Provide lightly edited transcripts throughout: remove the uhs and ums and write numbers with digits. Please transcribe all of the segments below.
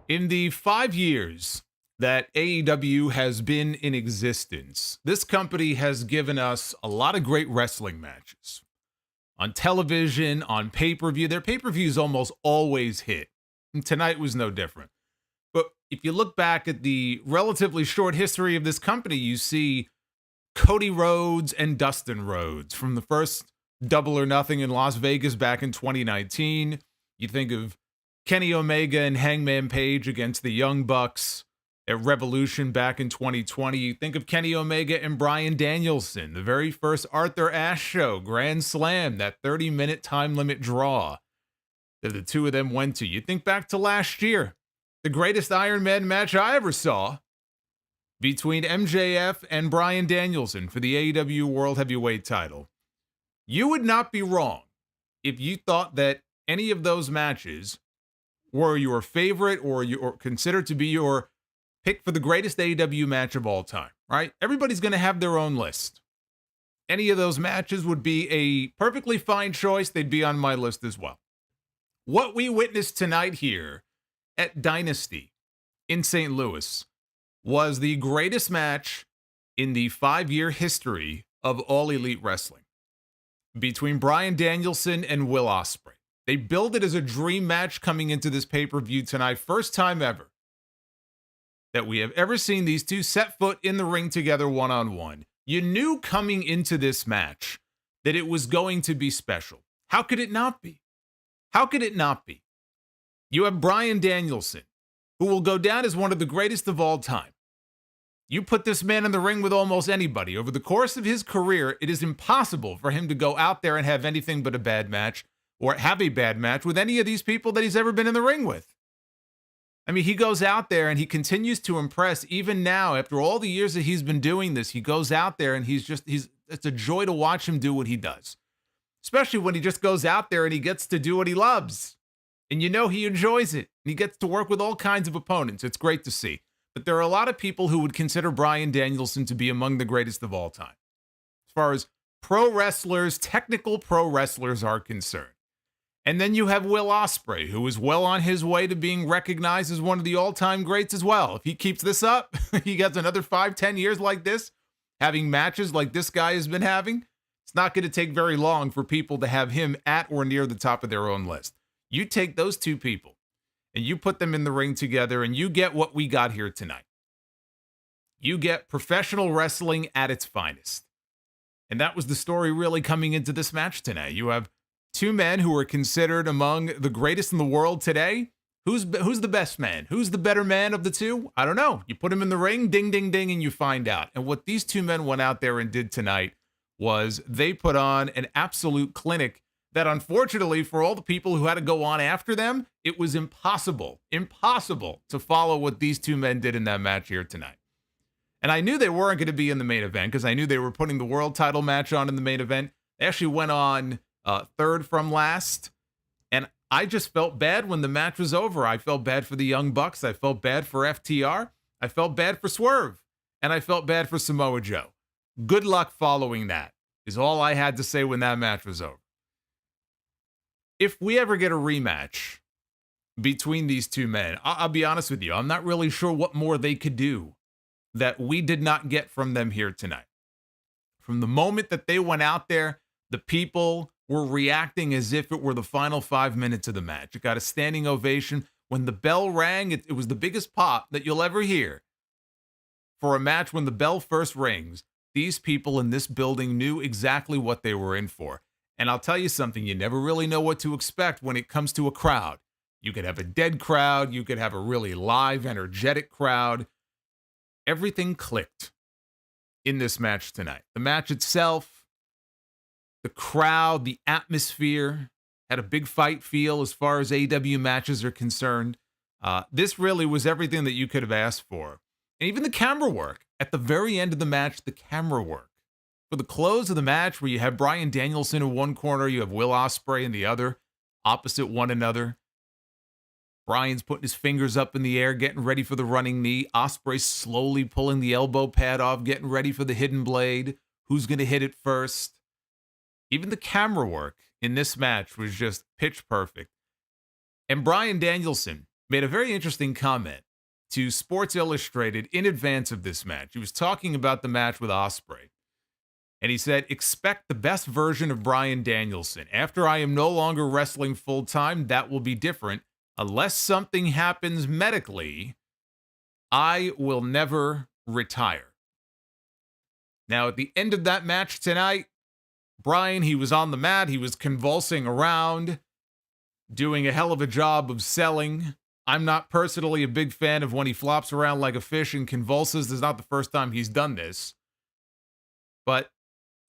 In the 5 years that AEW has been in existence, this company has given us a lot of great wrestling matches. On television, on pay-per-view, their pay-per-views almost always hit. And tonight was no different. But if you look back at the relatively short history of this company, you see Cody Rhodes and Dustin Rhodes from the first Double or Nothing in Las Vegas back in 2019. You think of Kenny Omega and Hangman Page against the Young Bucks at Revolution back in 2020. You think of Kenny Omega and Bryan Danielson, the very first Arthur Ashe show, Grand Slam, that 30-minute time limit draw that the two of them went to. You think back to last year, the greatest Iron Man match I ever saw between MJF and Bryan Danielson for the AEW World Heavyweight title. You would not be wrong if you thought that any of those matches were your favorite or considered to be your pick for the greatest AEW match of all time, right? Everybody's going to have their own list. Any of those matches would be a perfectly fine choice. They'd be on my list as well. What we witnessed tonight here at Dynasty in St. Louis was the greatest match in the 5-year history of All Elite Wrestling between Bryan Danielson and Will Ospreay. They billed it as a dream match coming into this pay-per-view tonight. First time ever that we have ever seen these two set foot in the ring together one-on-one. You knew coming into this match that it was going to be special. How could it not be? How could it not be? You have Bryan Danielson, who will go down as one of the greatest of all time. You put this man in the ring with almost anybody. Over the course of his career, it is impossible for him to go out there and have anything but a bad match or have a bad match with any of these people that he's ever been in the ring with. I mean, he goes out there and he continues to impress even now after all the years that he's been doing this. He goes out there and it's a joy to watch him do what he does, especially when he just goes out there and he gets to do what he loves. And you know he enjoys it. And he gets to work with all kinds of opponents. It's great to see. But there are a lot of people who would consider Bryan Danielson to be among the greatest of all time, as far as pro wrestlers, technical pro wrestlers are concerned. And then you have Will Ospreay, who is well on his way to being recognized as one of the all-time greats as well. If he keeps this up, he gets another 5-10 years like this, having matches like this guy has been having. It's not going to take very long for people to have him at or near the top of their own list. You take those two people and you put them in the ring together and you get what we got here tonight. You get professional wrestling at its finest. And that was the story really coming into this match tonight. You have two men who are considered among the greatest in the world today. Who's the best man? Who's the better man of the two? I don't know. You put him in the ring, ding, ding, ding, and you find out. And what these two men went out there and did tonight was they put on an absolute clinic that unfortunately for all the people who had to go on after them, it was impossible to follow what these two men did in that match here tonight. And I knew they weren't going to be in the main event because I knew they were putting the world title match on in the main event. They actually went on third from last. And I just felt bad when the match was over. I felt bad for the Young Bucks. I felt bad for FTR. I felt bad for Swerve. And I felt bad for Samoa Joe. Good luck following that is all I had to say when that match was over. If we ever get a rematch between these two men, I'll be honest with you, I'm not really sure what more they could do that we did not get from them here tonight. From the moment that they went out there, the people were reacting as if it were the final 5 minutes of the match. It got a standing ovation. When the bell rang, it was the biggest pop that you'll ever hear for a match. When the bell first rings, these people in this building knew exactly what they were in for. And I'll tell you something, you never really know what to expect when it comes to a crowd. You could have a dead crowd. You could have a really live, energetic crowd. Everything clicked in this match tonight. The match itself, the crowd, the atmosphere had a big fight feel as far as AEW matches are concerned. This really was everything that you could have asked for. And even the camera work. At the very end of the match, the camera work. For the close of the match, where you have Bryan Danielson in one corner, you have Will Ospreay in the other, opposite one another. Bryan's putting his fingers up in the air, getting ready for the running knee. Ospreay slowly pulling the elbow pad off, getting ready for the hidden blade. Who's going to hit it first? Even the camera work in this match was just pitch perfect. And Bryan Danielson, made a very interesting comment to Sports Illustrated in advance of this match. He was talking about the match with Ospreay. And he said, expect the best version of Bryan Danielson. After I am no longer wrestling full-time, that will be different. Unless something happens medically, I will never retire. Now, at the end of that match tonight, Bryan, he was on the mat. He was convulsing around, doing a hell of a job of selling. I'm not personally a big fan of when he flops around like a fish and convulses. This is not the first time he's done this. But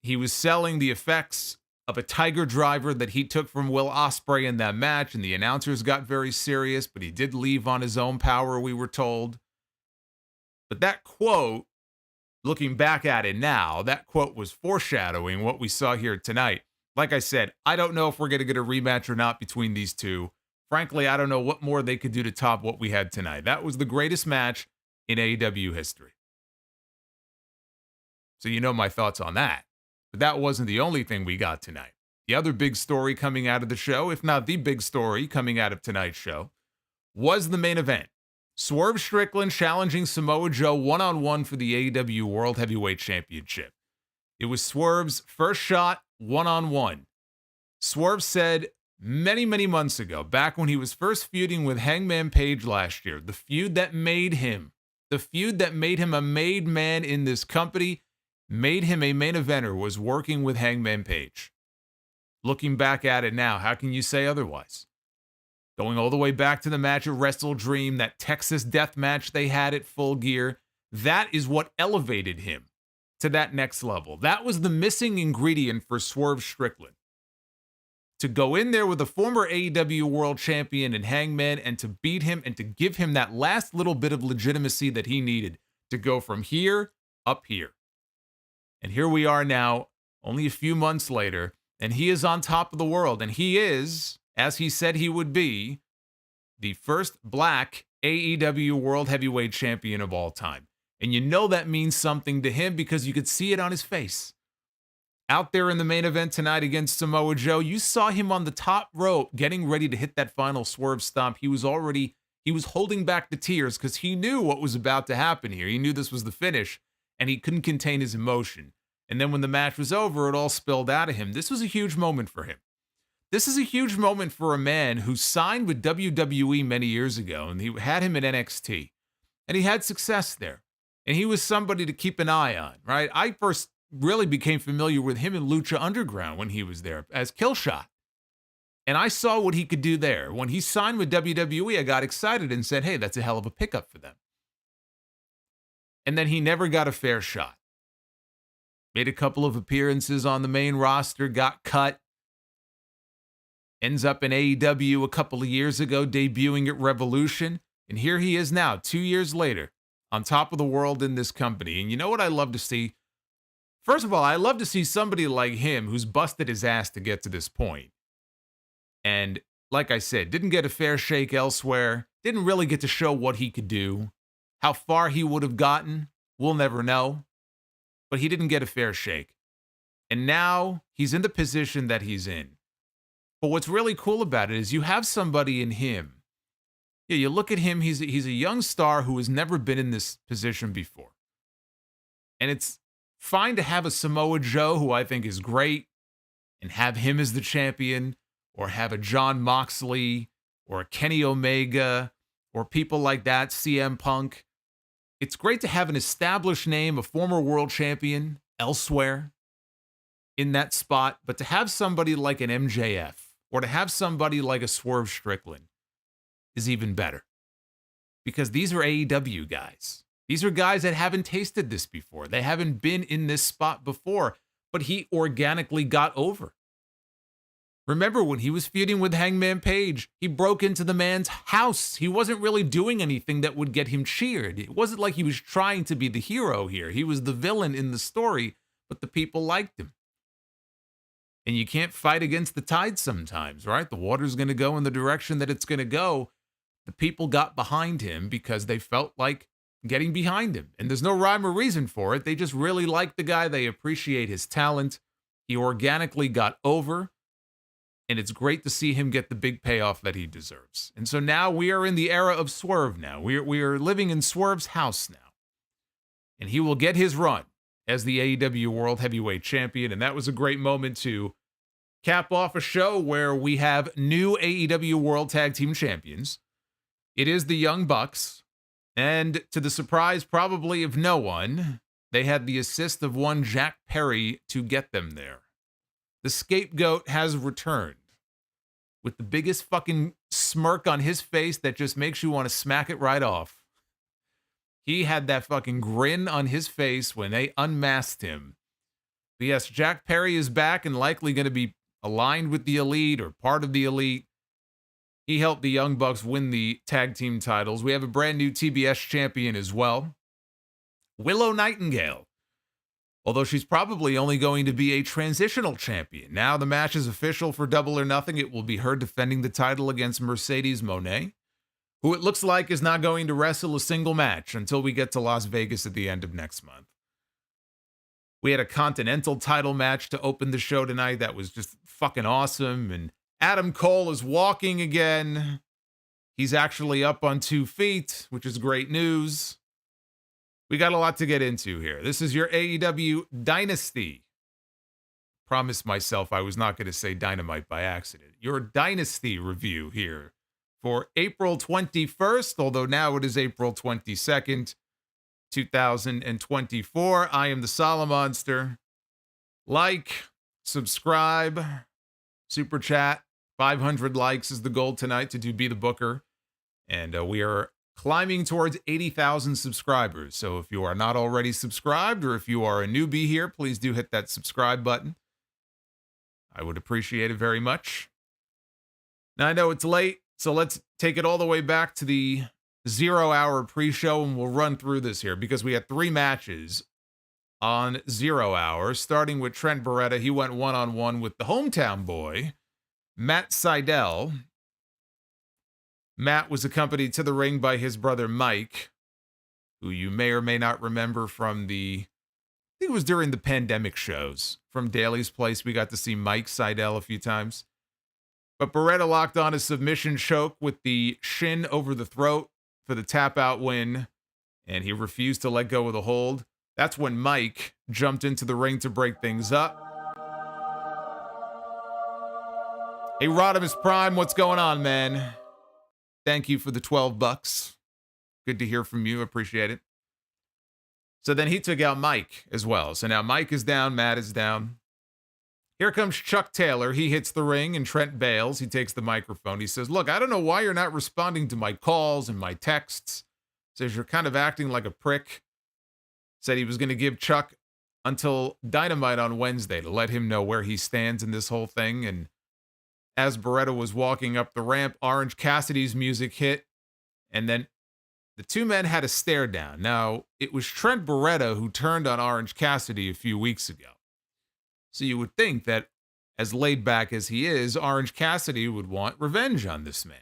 he was selling the effects of a tiger driver that he took from Will Ospreay in that match, and the announcers got very serious, but he did leave on his own power, we were told. But that quote, looking back at it now, that quote was foreshadowing what we saw here tonight. Like I said, I don't know if we're going to get a rematch or not between these two. Frankly, I don't know what more they could do to top what we had tonight. That was the greatest match in AEW history. So you know my thoughts on that. But that wasn't the only thing we got tonight. The other big story coming out of the show, if not the big story coming out of tonight's show, was the main event. Swerve Strickland challenging Samoa Joe one-on-one for the AEW World Heavyweight Championship. It was Swerve's first shot one-on-one. Swerve said many, many months ago, back when he was first feuding with Hangman Page last year, the feud that made him a made man in this company, made him a main eventer, was working with Hangman Page. Looking back at it now, how can you say otherwise? Going all the way back to the match at Wrestle Dream, that Texas death match they had at Full Gear, that is what elevated him to that next level. That was the missing ingredient for Swerve Strickland. To go in there with a former AEW World Champion and Hangman and to beat him and to give him that last little bit of legitimacy that he needed to go from here up here. And here we are now, only a few months later, and he is on top of the world. And he is, as he said he would be, the first black AEW World Heavyweight Champion of all time. And you know that means something to him because you could see it on his face. Out there in the main event tonight against Samoa Joe, you saw him on the top rope getting ready to hit that final swerve stomp. He was holding back the tears because he knew what was about to happen here. He knew this was the finish, and he couldn't contain his emotion. And then when the match was over, it all spilled out of him. This was a huge moment for him. This is a huge moment for a man who signed with WWE many years ago, and he had him at NXT. And he had success there. And he was somebody to keep an eye on, right? I first really became familiar with him in Lucha Underground when he was there as Killshot. And I saw what he could do there. When he signed with WWE, I got excited and said, hey, that's a hell of a pickup for them. And then he never got a fair shot. Made a couple of appearances on the main roster, got cut. Ends up in AEW a couple of years ago, debuting at Revolution. And here he is now, 2 years later, on top of the world in this company. And you know what I love to see? First of all, I love to see somebody like him who's busted his ass to get to this point. And like I said, didn't get a fair shake elsewhere. Didn't really get to show what he could do. How far he would have gotten, we'll never know. But he didn't get a fair shake. And now he's in the position that he's in. But what's really cool about it is you have somebody in him. Yeah, you look at him, he's a young star who has never been in this position before. And it's fine to have a Samoa Joe, who I think is great, and have him as the champion, or have a Jon Moxley, or a Kenny Omega, or people like that, CM Punk. It's great to have an established name, a former world champion, elsewhere in that spot, but to have somebody like an MJF, or to have somebody like a Swerve Strickland, is even better. Because these are AEW guys. These are guys that haven't tasted this before. They haven't been in this spot before, but he organically got over. Remember when he was feuding with Hangman Page, he broke into the man's house. He wasn't really doing anything that would get him cheered. It wasn't like he was trying to be the hero here. He was the villain in the story, but the people liked him. And you can't fight against the tide sometimes, right? The water's going to go in the direction that it's going to go. The people got behind him because they felt like getting behind him. And there's no rhyme or reason for it. They just really like the guy. They appreciate his talent. He organically got over. And it's great to see him get the big payoff that he deserves. And so now we are in the era of Swerve now. We are living in Swerve's house now. And he will get his run as the AEW World Heavyweight Champion. And that was a great moment to cap off a show where we have new AEW World Tag Team Champions. It is the Young Bucks. And to the surprise probably of no one, they had the assist of one Jack Perry to get them there. The scapegoat has returned with the biggest fucking smirk on his face that just makes you want to smack it right off. He had that fucking grin on his face when they unmasked him. But yes, Jack Perry is back and likely going to be aligned with the Elite or part of the Elite. He helped the Young Bucks win the tag team titles. We have a brand new TBS champion as well. Willow Nightingale. Although she's probably only going to be a transitional champion. Now the match is official for Double or Nothing. It will be her defending the title against Mercedes Moné, who it looks like is not going to wrestle a single match until we get to Las Vegas at the end of next month. We had a Continental title match to open the show tonight that was just fucking awesome. And Adam Cole is walking again. He's actually up on 2 feet, which is great news. We got a lot to get into here. This is your AEW Dynasty. Promised myself I was not going to say Dynamite by accident. Your Dynasty review here for April 21st, although now it is April 22nd, 2024. I am the Solomonster. Like, subscribe, super chat. 500 likes is the goal tonight to do Be the Booker. And we are climbing towards 80,000 subscribers. So if you are not already subscribed or if you are a newbie here, please do hit that subscribe button. I would appreciate it very much. Now I know it's late, so let's take it all the way back to the 0 hour pre-show and we'll run through this here because we had 3 matches on 0 hour, starting with Trent Beretta. He went one-on-one with the hometown boy, Matt Sydal. Matt was accompanied to the ring by his brother Mike, who you may or may not remember from I think it was during the pandemic shows. From Daly's Place, we got to see Mike Sydal a few times. But Beretta locked on a submission choke with the shin over the throat for the tap-out win, and he refused to let go of the hold. That's when Mike jumped into the ring to break things up. Hey, Rodimus Prime, what's going on, man? Thank you for the $12. Good to hear from you. Appreciate it. So then he took out Mike as well. So now Mike is down. Matt is down. Here comes Chuck Taylor. He hits the ring and Trent bails. He takes the microphone. He says, look, I don't know why you're not responding to my calls and my texts. Says you're kind of acting like a prick. Said he was going to give Chuck until Dynamite on Wednesday to let him know where he stands in this whole thing. And as Beretta was walking up the ramp, Orange Cassidy's music hit, and then the two men had a stare down. Now, it was Trent Beretta who turned on Orange Cassidy a few weeks ago. So you would think that, as laid back as he is, Orange Cassidy would want revenge on this man.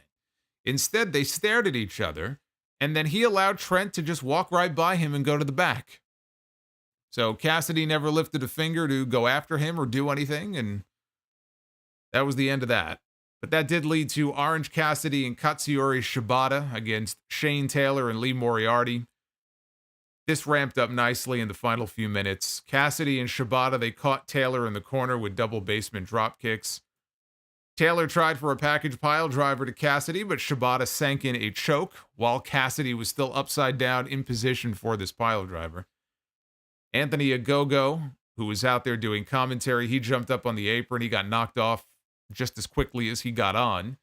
Instead, they stared at each other, and then he allowed Trent to just walk right by him and go to the back. So Cassidy never lifted a finger to go after him or do anything, and that was the end of that. But that did lead to Orange Cassidy and Katsuyori Shibata against Shane Taylor and Lee Moriarty. This ramped up nicely in the final few minutes. Cassidy and Shibata, they caught Taylor in the corner with double basement drop kicks. Taylor tried for a package pile driver to Cassidy, but Shibata sank in a choke while Cassidy was still upside down in position for this pile driver. Anthony Ogogo, who was out there doing commentary, he jumped up on the apron. He got knocked off just as quickly as he got on.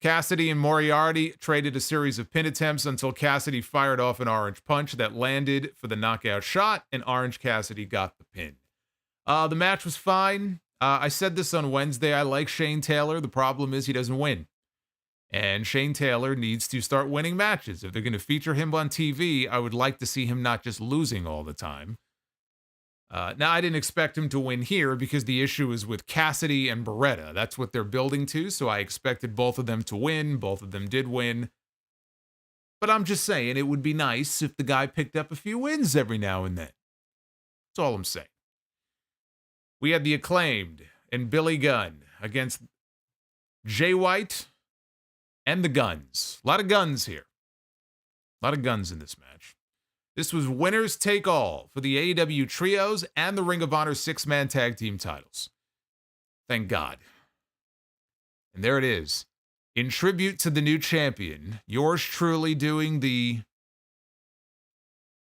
Cassidy and Moriarty traded a series of pin attempts until Cassidy fired off an orange punch that landed for the knockout shot, and Orange Cassidy got the pin. The match was fine. I said this on Wednesday. I like Shane Taylor. The problem is he doesn't win. And Shane Taylor needs to start winning matches. If they're going to feature him on TV, I would like to see him not just losing all the time. Now, I didn't expect him to win here because the issue is with Cassidy and Beretta. That's what they're building to, so I expected both of them to win. Both of them did win. But I'm just saying, it would be nice if the guy picked up a few wins every now and then. That's all I'm saying. We had the Acclaimed and Billy Gunn against Jay White and the Guns. A lot of guns here. A lot of guns in this match. This was winners take all for the AEW Trios and the Ring of Honor 6-man tag team titles. Thank God. And there it is. In tribute to the new champion, yours truly doing the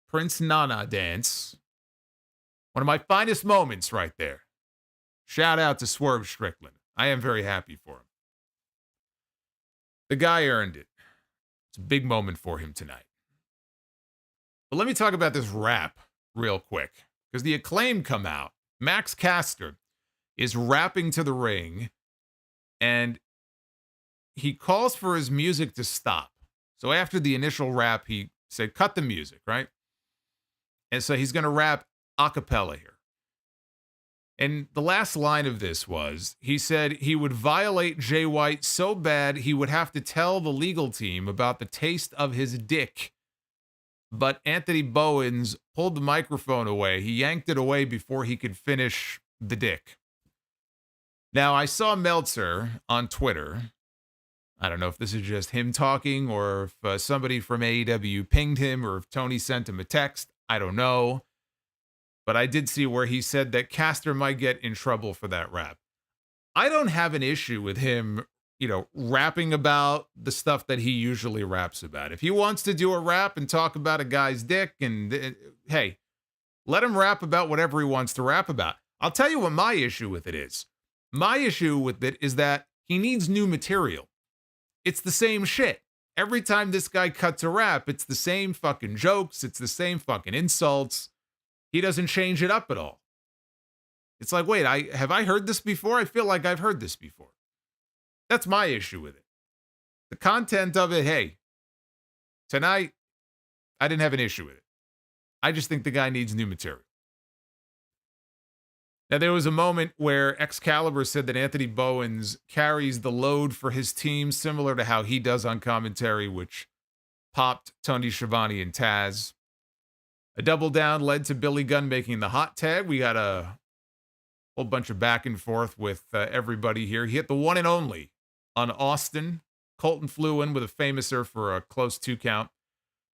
Prince Nana dance. One of my finest moments right there. Shout out to Swerve Strickland. I am very happy for him. The guy earned it. It's a big moment for him tonight. But let me talk about this rap real quick, because the Acclaimed come out. Max Caster is rapping to the ring, and he calls for his music to stop. So after the initial rap, he said, cut the music, right? And so he's going to rap a cappella here. And the last line of this was, he said he would violate Jay White so bad he would have to tell the legal team about the taste of his dick. But Anthony Bowens pulled the microphone away. He yanked it away before he could finish the dick. Now, I saw Meltzer on Twitter. I don't know if this is just him talking or if somebody from AEW pinged him or if Toni sent him a text. I don't know. But I did see where he said that Caster might get in trouble for that rap. I don't have an issue with him, rapping about the stuff that he usually raps about. If he wants to do a rap and talk about a guy's dick, and hey, let him rap about whatever he wants to rap about. I'll tell you what my issue with it is. My issue with it is that he needs new material. It's the same shit. Every time this guy cuts a rap, it's the same fucking jokes. It's the same fucking insults. He doesn't change it up at all. It's like, wait, have I heard this before? I feel like I've heard this before. That's my issue with it. The content of it, hey, tonight, I didn't have an issue with it. I just think the guy needs new material. Now, there was a moment where Excalibur said that Anthony Bowens carries the load for his team, similar to how he does on commentary, which popped Tony Schiavone and Taz. A double down led to Billy Gunn making the hot tag. We got a whole bunch of back and forth with everybody here. He hit the one and only on Austin. Colton flew in with a famouser for a close 2 count.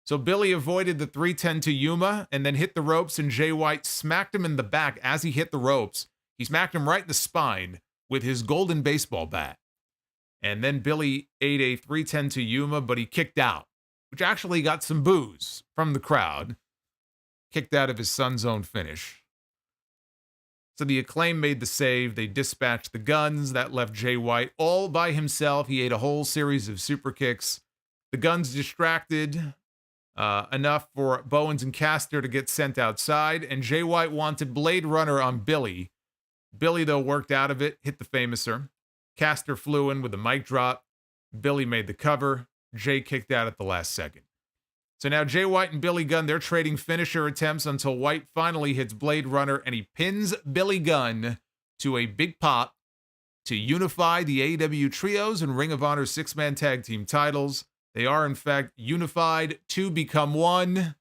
So Billy avoided the 310 to Yuma and then hit the ropes, and Jay White smacked him in the back as he hit the ropes. He smacked him right in the spine with his golden baseball bat. And then Billy ate a 310 to Yuma, but he kicked out, which actually got some boos from the crowd. Kicked out of his son's own finish. So the Acclaim made the save. They dispatched the Guns. That left Jay White all by himself. He ate a whole series of super kicks. The Guns distracted enough for Bowens and Caster to get sent outside, and Jay White wanted Blade Runner on Billy. Billy, though, worked out of it, hit the famouser. Caster flew in with a mic drop. Billy made the cover. Jay kicked out at the last second. So now Jay White and Billy Gunn, they're trading finisher attempts until White finally hits Blade Runner, and he pins Billy Gunn to a big pop to unify the AEW Trios and Ring of Honor 6-man tag team titles. They are, in fact, unified to become one.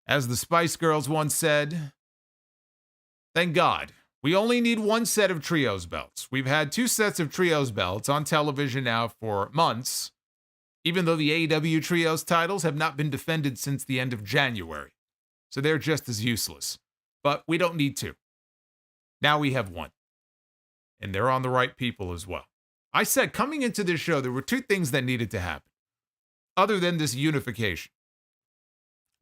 As the Spice Girls once said, thank God. We only need one set of Trios belts. We've had 2 sets of Trios belts on television now for months, even though the AEW Trios titles have not been defended since the end of January. So they're just as useless. But we don't need 2. Now we have 1. And they're on the right people as well. I said, coming into this show, there were 2 things that needed to happen, other than this unification.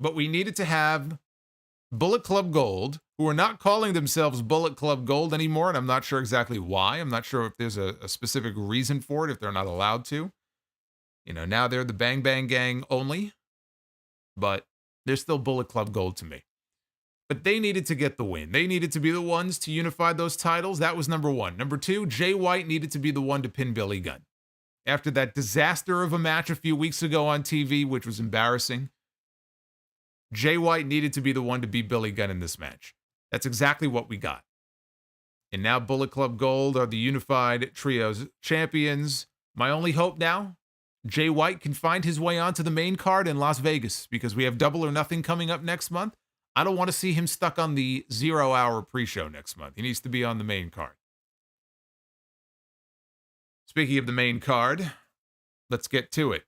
But we needed to have Bullet Club Gold, who are not calling themselves Bullet Club Gold anymore, and I'm not sure exactly why. I'm not sure if there's a specific reason for it, if they're not allowed to. Now they're the Bang Bang Gang only, but they're still Bullet Club Gold to me. But they needed to get the win. They needed to be the ones to unify those titles. That was number 1. Number 2, Jay White needed to be the one to pin Billy Gunn. After that disaster of a match a few weeks ago on TV, which was embarrassing, Jay White needed to be the one to beat Billy Gunn in this match. That's exactly what we got. And now Bullet Club Gold are the unified Trios champions. My only hope now, Jay White can find his way onto the main card in Las Vegas, because we have Double or Nothing coming up next month. I don't want to see him stuck on the 0-hour pre-show next month. He needs to be on the main card. Speaking of the main card, let's get to it.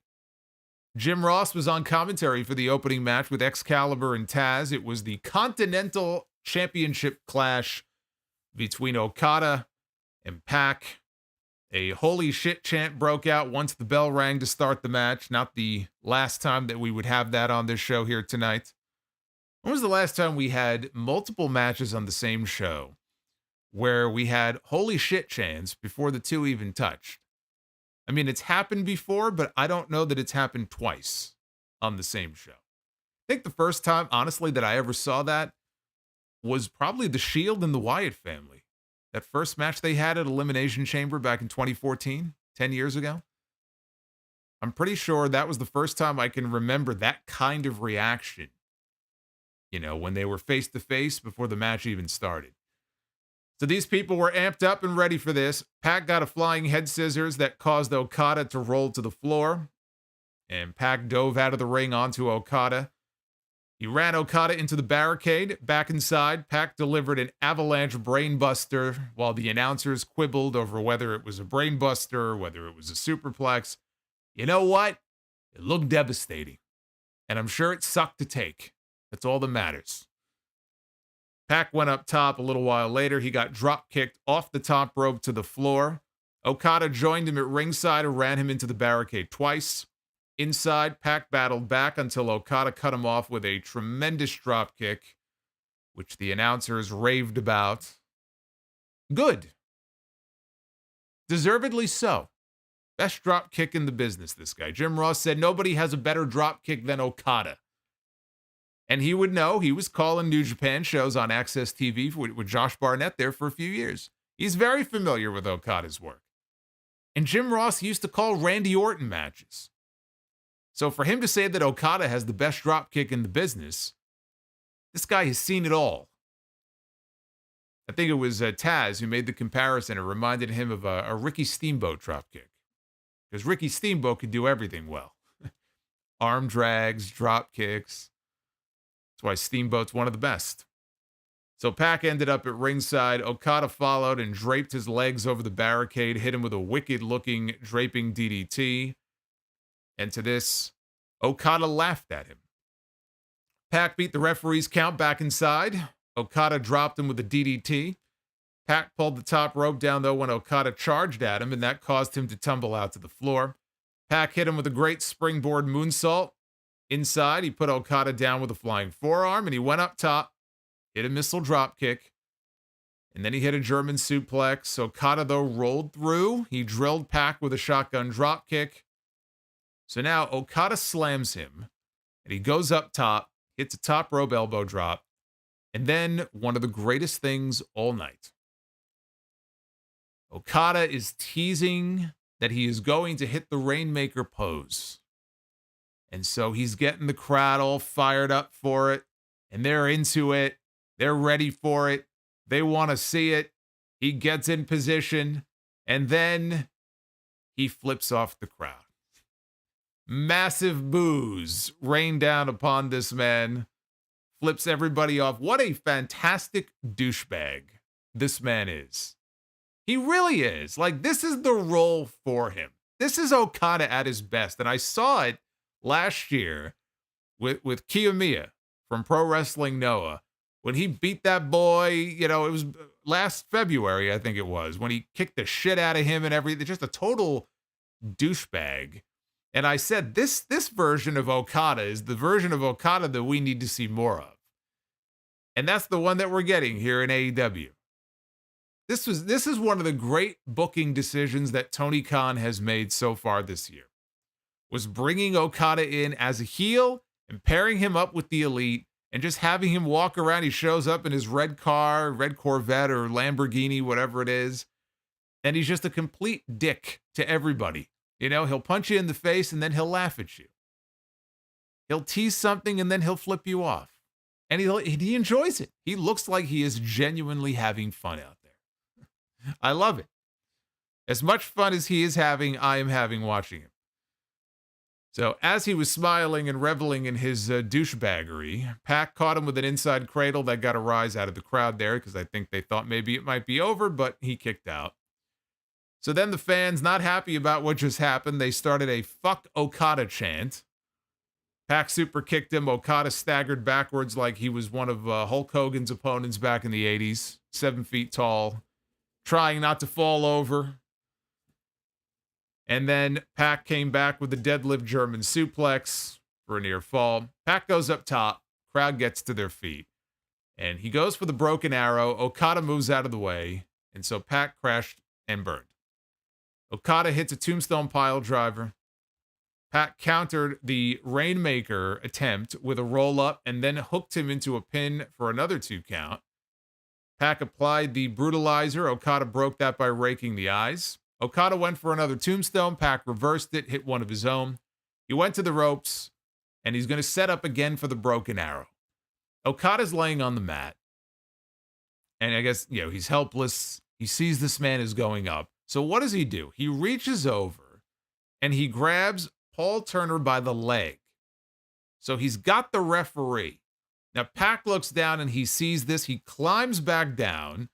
Jim Ross was on commentary for the opening match with Excalibur and Taz. It was the Continental Championship clash between Okada and Pac. A holy shit chant broke out once the bell rang to start the match. Not the last time that we would have that on this show here tonight. When was the last time we had multiple matches on the same show where we had holy shit chants before the two even touched? I mean, it's happened before, but I don't know that it's happened twice on the same show. I think the first time, honestly, that I ever saw that was probably the Shield and the Wyatt family. That first match they had at Elimination Chamber back in 2014, 10 years ago. I'm pretty sure that was the first time I can remember that kind of reaction. You know, when they were face to face before the match even started. So these people were amped up and ready for this. Pac got a flying head scissors that caused Okada to roll to the floor. And Pac dove out of the ring onto Okada. He ran Okada into the barricade. Back inside, Pac delivered an avalanche brainbuster while the announcers quibbled over whether it was a brainbuster or whether it was a superplex. You know what? It looked devastating. And I'm sure it sucked to take. That's all that matters. Pac went up top a little while later. He got drop-kicked off the top rope to the floor. Okada joined him at ringside and ran him into the barricade twice. Inside, Pac battled back until Okada cut him off with a tremendous dropkick, which the announcers raved about. Good. Deservedly so. Best dropkick in the business, this guy. Jim Ross said nobody has a better dropkick than Okada. And he would know. He was calling New Japan shows on Access TV with Josh Barnett there for a few years. He's very familiar with Okada's work. And Jim Ross used to call Randy Orton matches. So for him to say that Okada has the best dropkick in the business, this guy has seen it all. I think it was Taz who made the comparison. It reminded him of a Ricky Steamboat dropkick. Because Ricky Steamboat could do everything well. Arm drags, drop kicks. That's why Steamboat's one of the best. So Pac ended up at ringside. Okada followed and draped his legs over the barricade, hit him with a wicked-looking draping DDT. And to this, Okada laughed at him. Pac beat the referee's count back inside. Okada dropped him with a DDT. Pac pulled the top rope down, though, when Okada charged at him, and that caused him to tumble out to the floor. Pac hit him with a great springboard moonsault. Inside, he put Okada down with a flying forearm, and he went up top, hit a missile dropkick, and then he hit a German suplex. Okada, though, rolled through. He drilled Pac with a shotgun dropkick. So now Okada slams him, and he goes up top, hits a top rope elbow drop, and then one of the greatest things all night. Okada is teasing that he is going to hit the Rainmaker pose. And so he's getting the crowd all fired up for it, and they're into it. They're ready for it. They want to see it. He gets in position, and then he flips off the crowd. Massive boos rain down upon this man, flips everybody off. What a fantastic douchebag this man is. He really is. Like, this is the role for him. This is Okada at his best, and I saw it last year with Kiyomiya from Pro Wrestling Noah when he beat that boy. You know, it was last February, I think it was, when he kicked the shit out of him and everything. Just a total douchebag. And I said, this version of Okada is the version of Okada that we need to see more of. And that's the one that we're getting here in AEW. This is one of the great booking decisions that Tony Khan has made so far this year. Was bringing Okada in as a heel and pairing him up with the Elite and just having him walk around. He shows up in his red car, red Corvette or Lamborghini, whatever it is. And he's just a complete dick to everybody. You know, he'll punch you in the face and then he'll laugh at you. He'll tease something and then he'll flip you off. And he enjoys it. He looks like he is genuinely having fun out there. I love it. As much fun as he is having, I am having watching him. So as he was smiling and reveling in his douchebaggery, Pac caught him with an inside cradle that got a rise out of the crowd there because I think they thought maybe it might be over, but he kicked out. So then the fans, not happy about what just happened, they started a "fuck Okada" chant. Pac super kicked him. Okada staggered backwards like he was one of Hulk Hogan's opponents back in the 80s, 7 feet tall, trying not to fall over. And then Pac came back with a deadlift German suplex for a near fall. Pac goes up top. Crowd gets to their feet. And he goes for the broken arrow. Okada moves out of the way. And so Pac crashed and burned. Okada hits a tombstone pile driver. Pac countered the Rainmaker attempt with a roll-up and then hooked him into a pin for another 2 count. Pac applied the brutalizer. Okada broke that by raking the eyes. Okada went for another tombstone. Pac reversed it, hit one of his own. He went to the ropes, and he's going to set up again for the broken arrow. Okada's laying on the mat, and I guess, he's helpless. He sees this man is going up. So what does he do? He reaches over, and he grabs Paul Turner by the leg. So he's got the referee. Now, Pac looks down, and he sees this. He climbs back down,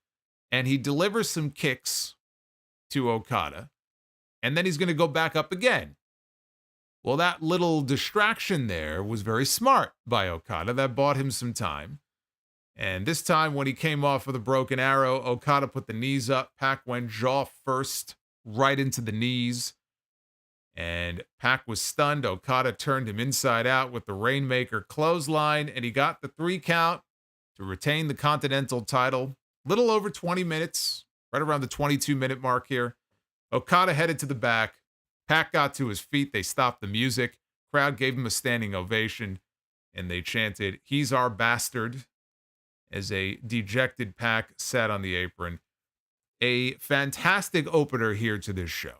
and he delivers some kicks to Okada, and then he's going to go back up again. Well, that little distraction there was very smart by Okada. That bought him some time. And this time when he came off with a broken arrow, Okada put the knees up. Pac went jaw first right into the knees. And Pac was stunned. Okada turned him inside out with the Rainmaker clothesline, and he got the 3 count to retain the Continental title. Little over 20 minutes, right around the 22-minute mark here. Okada headed to the back. Pac got to his feet. They stopped the music. Crowd gave him a standing ovation, and they chanted, "He's our bastard," as a dejected Pac sat on the apron. A fantastic opener here to this show.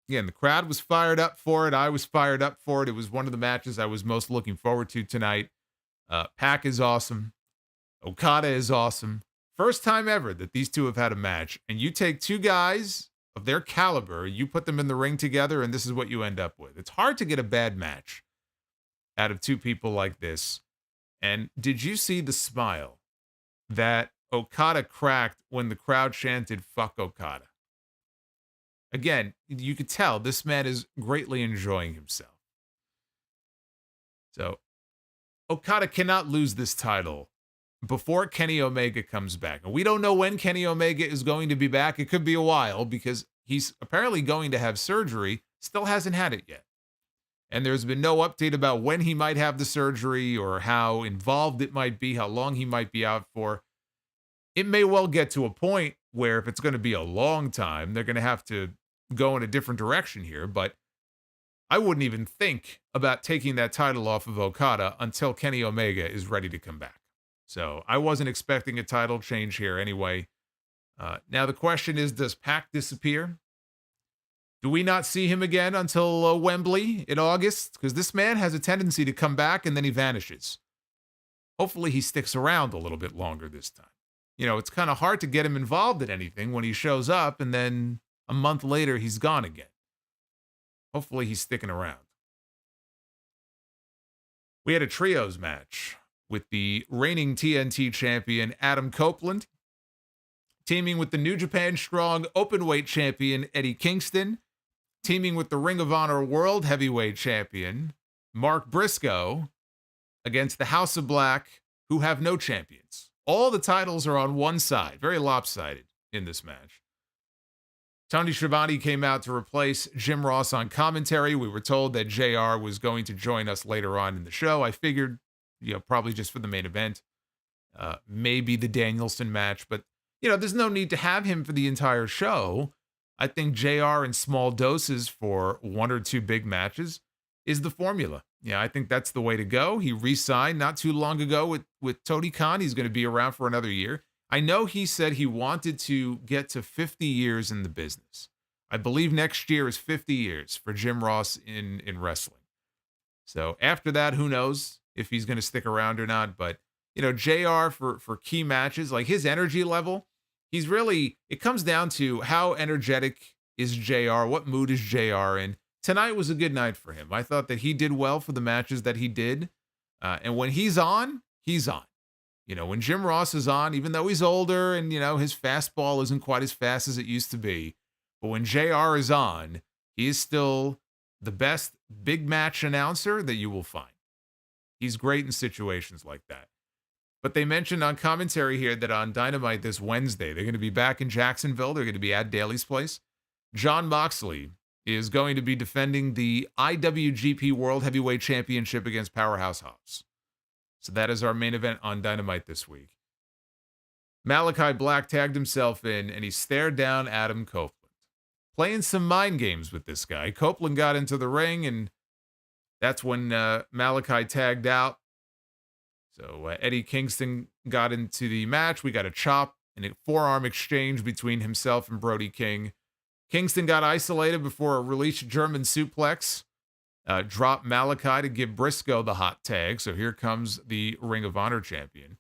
Again, the crowd was fired up for it. I was fired up for it. It was one of the matches I was most looking forward to tonight. Pac is awesome. Okada is awesome. First time ever that these two have had a match, and you take 2 guys of their caliber, you put them in the ring together, and this is what you end up with. It's hard to get a bad match out of 2 people like this. And did you see the smile that Okada cracked when the crowd chanted "fuck Okada"? Again, you could tell this man is greatly enjoying himself. So Okada cannot lose this title before Kenny Omega comes back. And we don't know when Kenny Omega is going to be back. It could be a while because he's apparently going to have surgery. Still hasn't had it yet. And there's been no update about when he might have the surgery or how involved it might be, how long he might be out for. It may well get to a point where if it's going to be a long time, they're going to have to go in a different direction here. But I wouldn't even think about taking that title off of Okada until Kenny Omega is ready to come back. So I wasn't expecting a title change here anyway. Now the question is, does Pac disappear? Do we not see him again until Wembley in August? Because this man has a tendency to come back and then he vanishes. Hopefully he sticks around a little bit longer this time. It's kind of hard to get him involved in anything when he shows up and then a month later he's gone again. Hopefully he's sticking around. We had a trios match with the reigning TNT champion Adam Copeland teaming with the New Japan Strong Openweight champion Eddie Kingston, teaming with the Ring of Honor World Heavyweight champion Mark Briscoe against the House of Black, who have no champions. All the titles are on one side, very lopsided in this match. Tony Schiavone came out to replace Jim Ross on commentary. We were told that JR was going to join us later on in the show. I figured, probably just for the main event, maybe the Danielson match, but there's no need to have him for the entire show. I think JR in small doses for 1 or 2 big matches is the formula. I think that's the way to go. He re-signed not too long ago with Tony Khan. He's going to be around for another year. I know he said he wanted to get to 50 years in the business. I believe next year is 50 years for Jim Ross in wrestling. So after that, who knows if he's going to stick around or not. But, JR for key matches, like his energy level, it comes down to how energetic is JR, what mood is JR in. Tonight was a good night for him. I thought that he did well for the matches that he did. And when he's on, he's on. When Jim Ross is on, even though he's older and, his fastball isn't quite as fast as it used to be, But when JR is on, he is still the best big match announcer that you will find. He's great in situations like that. But they mentioned on commentary here that on Dynamite this Wednesday, they're going to be back in Jacksonville. They're going to be at Daly's Place. Jon Moxley is going to be defending the IWGP World Heavyweight Championship against Powerhouse Hobbs. So that is our main event on Dynamite this week. Malachi Black tagged himself in, and he stared down Adam Copeland, playing some mind games with this guy. Copeland got into the ring, and that's when Malachi tagged out. So Eddie Kingston got into the match. We got a chop and a forearm exchange between himself and Brody King. Kingston got isolated before a released German suplex. Dropped Malachi to give Briscoe the hot tag. So here comes the Ring of Honor champion.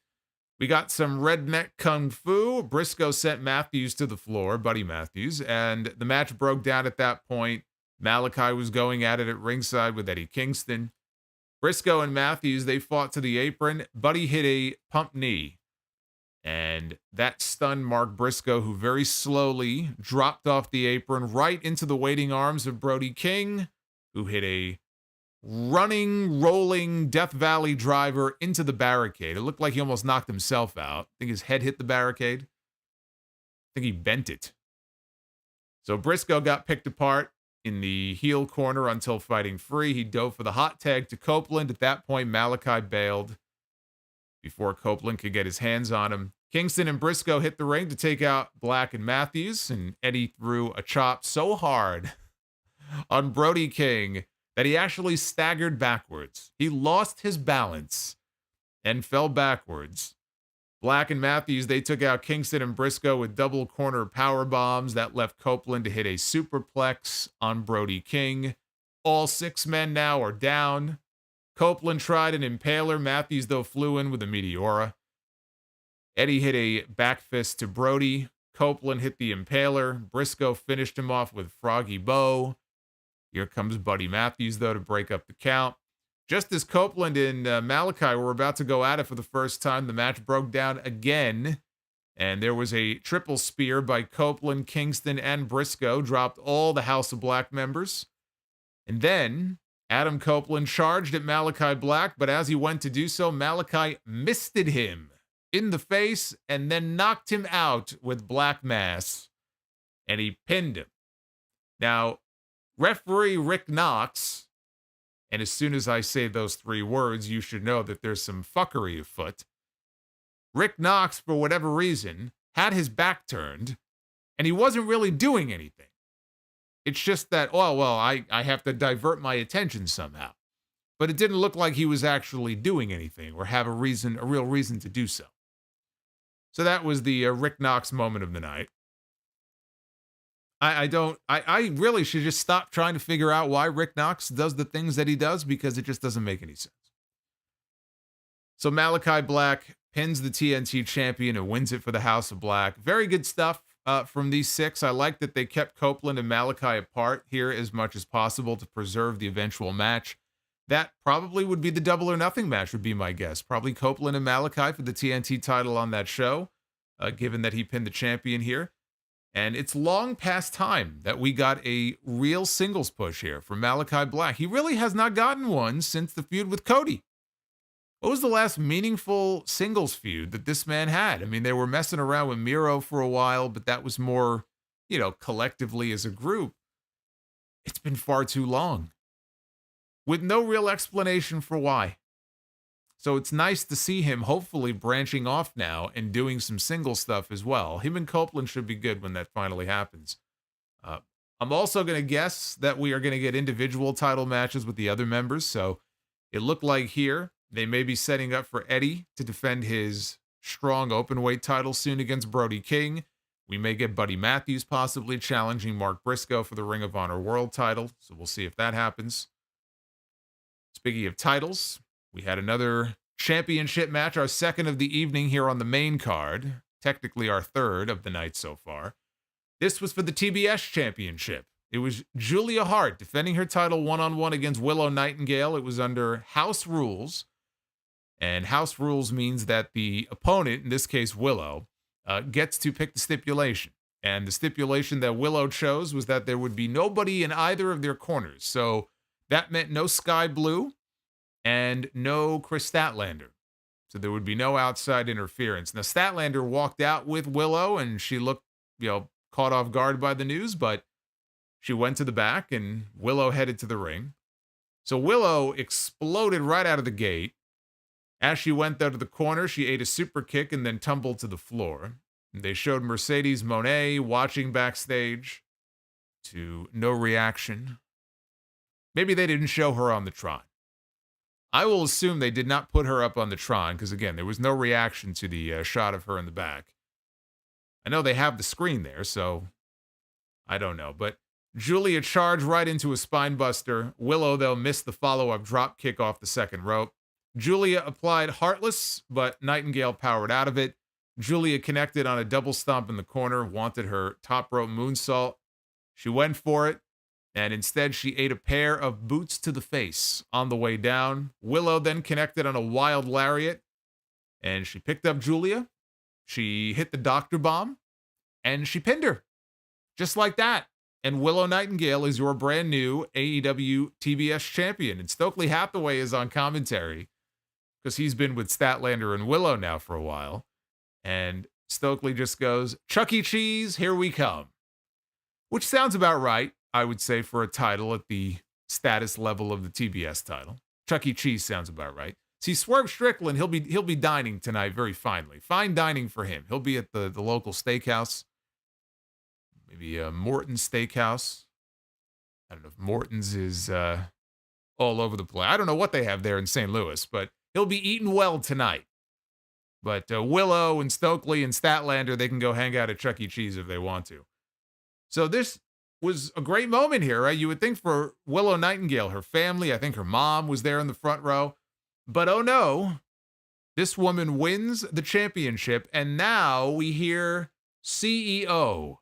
We got some redneck kung fu. Briscoe sent Matthews to the floor, Buddy Matthews, and the match broke down at that point. Malachi was going at it at ringside with Eddie Kingston. Briscoe and Matthews, they fought to the apron. Buddy hit a pump knee, and that stunned Mark Briscoe, who very slowly dropped off the apron right into the waiting arms of Brody King, who hit a running, rolling Death Valley driver into the barricade. It looked like he almost knocked himself out. I think his head hit the barricade. I think he bent it. So Briscoe got picked apart in the heel corner until fighting free. He dove for the hot tag to Copeland. At that point, Malachi bailed before Copeland could get his hands on him. Kingston and Briscoe hit the ring to take out Black and Matthews, and Eddie threw a chop so hard on Brody King that he actually staggered backwards. He lost his balance and fell backwards. Black and Matthews, they took out Kingston and Briscoe with double corner power bombs. That left Copeland to hit a superplex on Brody King. All 6 men now are down. Copeland tried an impaler. Matthews, though, flew in with a Meteora. Eddie hit a back fist to Brody. Copeland hit the impaler. Briscoe finished him off with Froggy Bow. Here comes Buddy Matthews, though, to break up the count. Just as Copeland and Malachi were about to go at it for the first time, the match broke down again, and there was a triple spear by Copeland, Kingston, and Briscoe, dropped all the House of Black members. And then Adam Copeland charged at Malachi Black, but as he went to do so, Malachi misted him in the face and then knocked him out with Black Mass, and he pinned him. Now, referee Rick Knox, and as soon as I say those 3 words, you should know that there's some fuckery afoot. Rick Knox, for whatever reason, had his back turned, and he wasn't really doing anything. It's just that, oh, well, I have to divert my attention somehow. But it didn't look like he was actually doing anything or have a real reason to do so. So that was the Rick Knox moment of the night. I really should just stop trying to figure out why Rick Knox does the things that he does, because it just doesn't make any sense. So Malachi Black pins the TNT champion and wins it for the House of Black. Very good stuff from these 6. I like that they kept Copeland and Malachi apart here as much as possible to preserve the eventual match. That probably would be the Double or Nothing match, would be my guess. Probably Copeland and Malachi for the TNT title on that show, given that he pinned the champion here. And it's long past time that we got a real singles push here from Malachi Black. He really has not gotten one since the feud with Cody. What was the last meaningful singles feud that this man had? I mean, they were messing around with Miro for a while, but that was more, collectively as a group. It's been far too long, with no real explanation for why. So it's nice to see him hopefully branching off now and doing some single stuff as well. Him and Copeland should be good when that finally happens. I'm also going to guess that we are going to get individual title matches with the other members. So it looked like here they may be setting up for Eddie to defend his strong openweight title soon against Brody King. We may get Buddy Matthews possibly challenging Mark Briscoe for the Ring of Honor World title. So we'll see if that happens. Speaking of titles, we had another championship match, our 2nd of the evening here on the main card. Technically our 3rd of the night so far. This was for the TBS championship. It was Julia Hart defending her title one-on-one against Willow Nightingale. It was under house rules. And house rules means that the opponent, in this case Willow, gets to pick the stipulation. And the stipulation that Willow chose was that there would be nobody in either of their corners. So that meant no Sky Blue and no Chris Statlander. So there would be no outside interference. Now, Statlander walked out with Willow, and she looked, caught off guard by the news, but she went to the back, and Willow headed to the ring. So Willow exploded right out of the gate. As she went though to the corner, she ate a super kick and then tumbled to the floor. They showed Mercedes Moné watching backstage to no reaction. Maybe they didn't show her on the Tron. I will assume they did not put her up on the Tron because, again, there was no reaction to the shot of her in the back. I know they have the screen there, so I don't know. But Julia charged right into a spine buster. Willow, though, missed the follow-up drop kick off the second rope. Julia applied Heartless, but Nightingale powered out of it. Julia connected on a double stomp in the corner, wanted her top rope moonsault. She went for it, and instead she ate a pair of boots to the face on the way down. Willow then connected on a wild lariat, and she picked up Julia. She hit the doctor bomb, and she pinned her. Just like that. And Willow Nightingale is your brand new AEW TBS champion. And Stokely Hathaway is on commentary because he's been with Statlander and Willow now for a while. And Stokely just goes, Chuck E. Cheese, here we come. Which sounds about right, I would say, for a title at the status level of the TBS title. Chuck E. Cheese sounds about right. See, Swerve Strickland, he'll be dining tonight very finely. Fine dining for him. He'll be at the local steakhouse. Maybe Morton's Steakhouse. I don't know if Morton's is all over the place. I don't know what they have there in St. Louis, but he'll be eating well tonight. But Willow and Stokely and Statlander, they can go hang out at Chuck E. Cheese if they want to. So this was a great moment here, right? You would think for Willow Nightingale, her family, I think her mom was there in the front row. But oh no, this woman wins the championship, and now we hear CEO,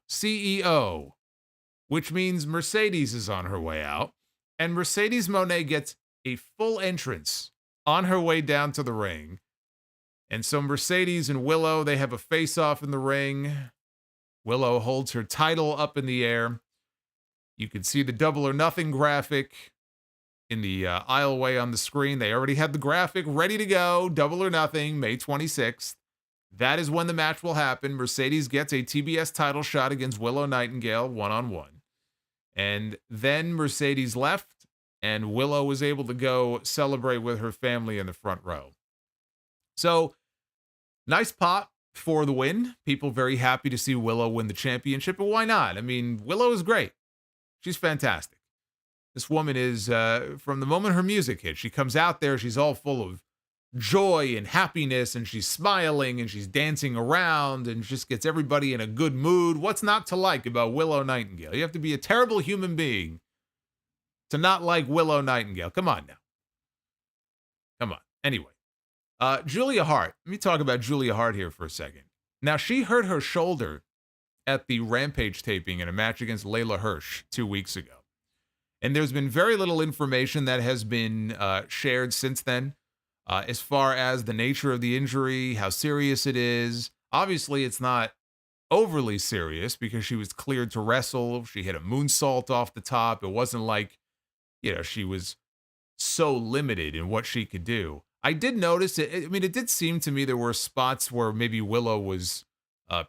which means Mercedes is on her way out, and Mercedes Moné gets a full entrance on her way down to the ring. And so Mercedes and Willow, they have a face-off in the ring. Willow holds her title up in the air. You can see the Double or Nothing graphic in the aisleway on the screen. They already had the graphic ready to go. Double or Nothing, May 26th. That is when the match will happen. Mercedes gets a TBS title shot against Willow Nightingale one-on-one. And then Mercedes left, and Willow was able to go celebrate with her family in the front row. So, nice pop for the win. People very happy to see Willow win the championship, but why not? I mean, Willow is great. She's fantastic. This woman is, from the moment her music hits, she comes out there, she's all full of joy and happiness, and she's smiling and she's dancing around and just gets everybody in a good mood. What's not to like about Willow Nightingale? You have to be a terrible human being to not like Willow Nightingale. Come on now. Come on. Anyway, Julia Hart. Let me talk about Julia Hart here for a second. Now, she hurt her shoulder at the Rampage taping in a match against Layla Hirsch 2 weeks ago. And there's been very little information that has been shared since then. As far as the nature of the injury, how serious it is. Obviously, it's not overly serious because she was cleared to wrestle. She hit a moonsault off the top. It wasn't like, she was so limited in what she could do. I did notice it. I mean, it did seem to me there were spots where maybe Willow was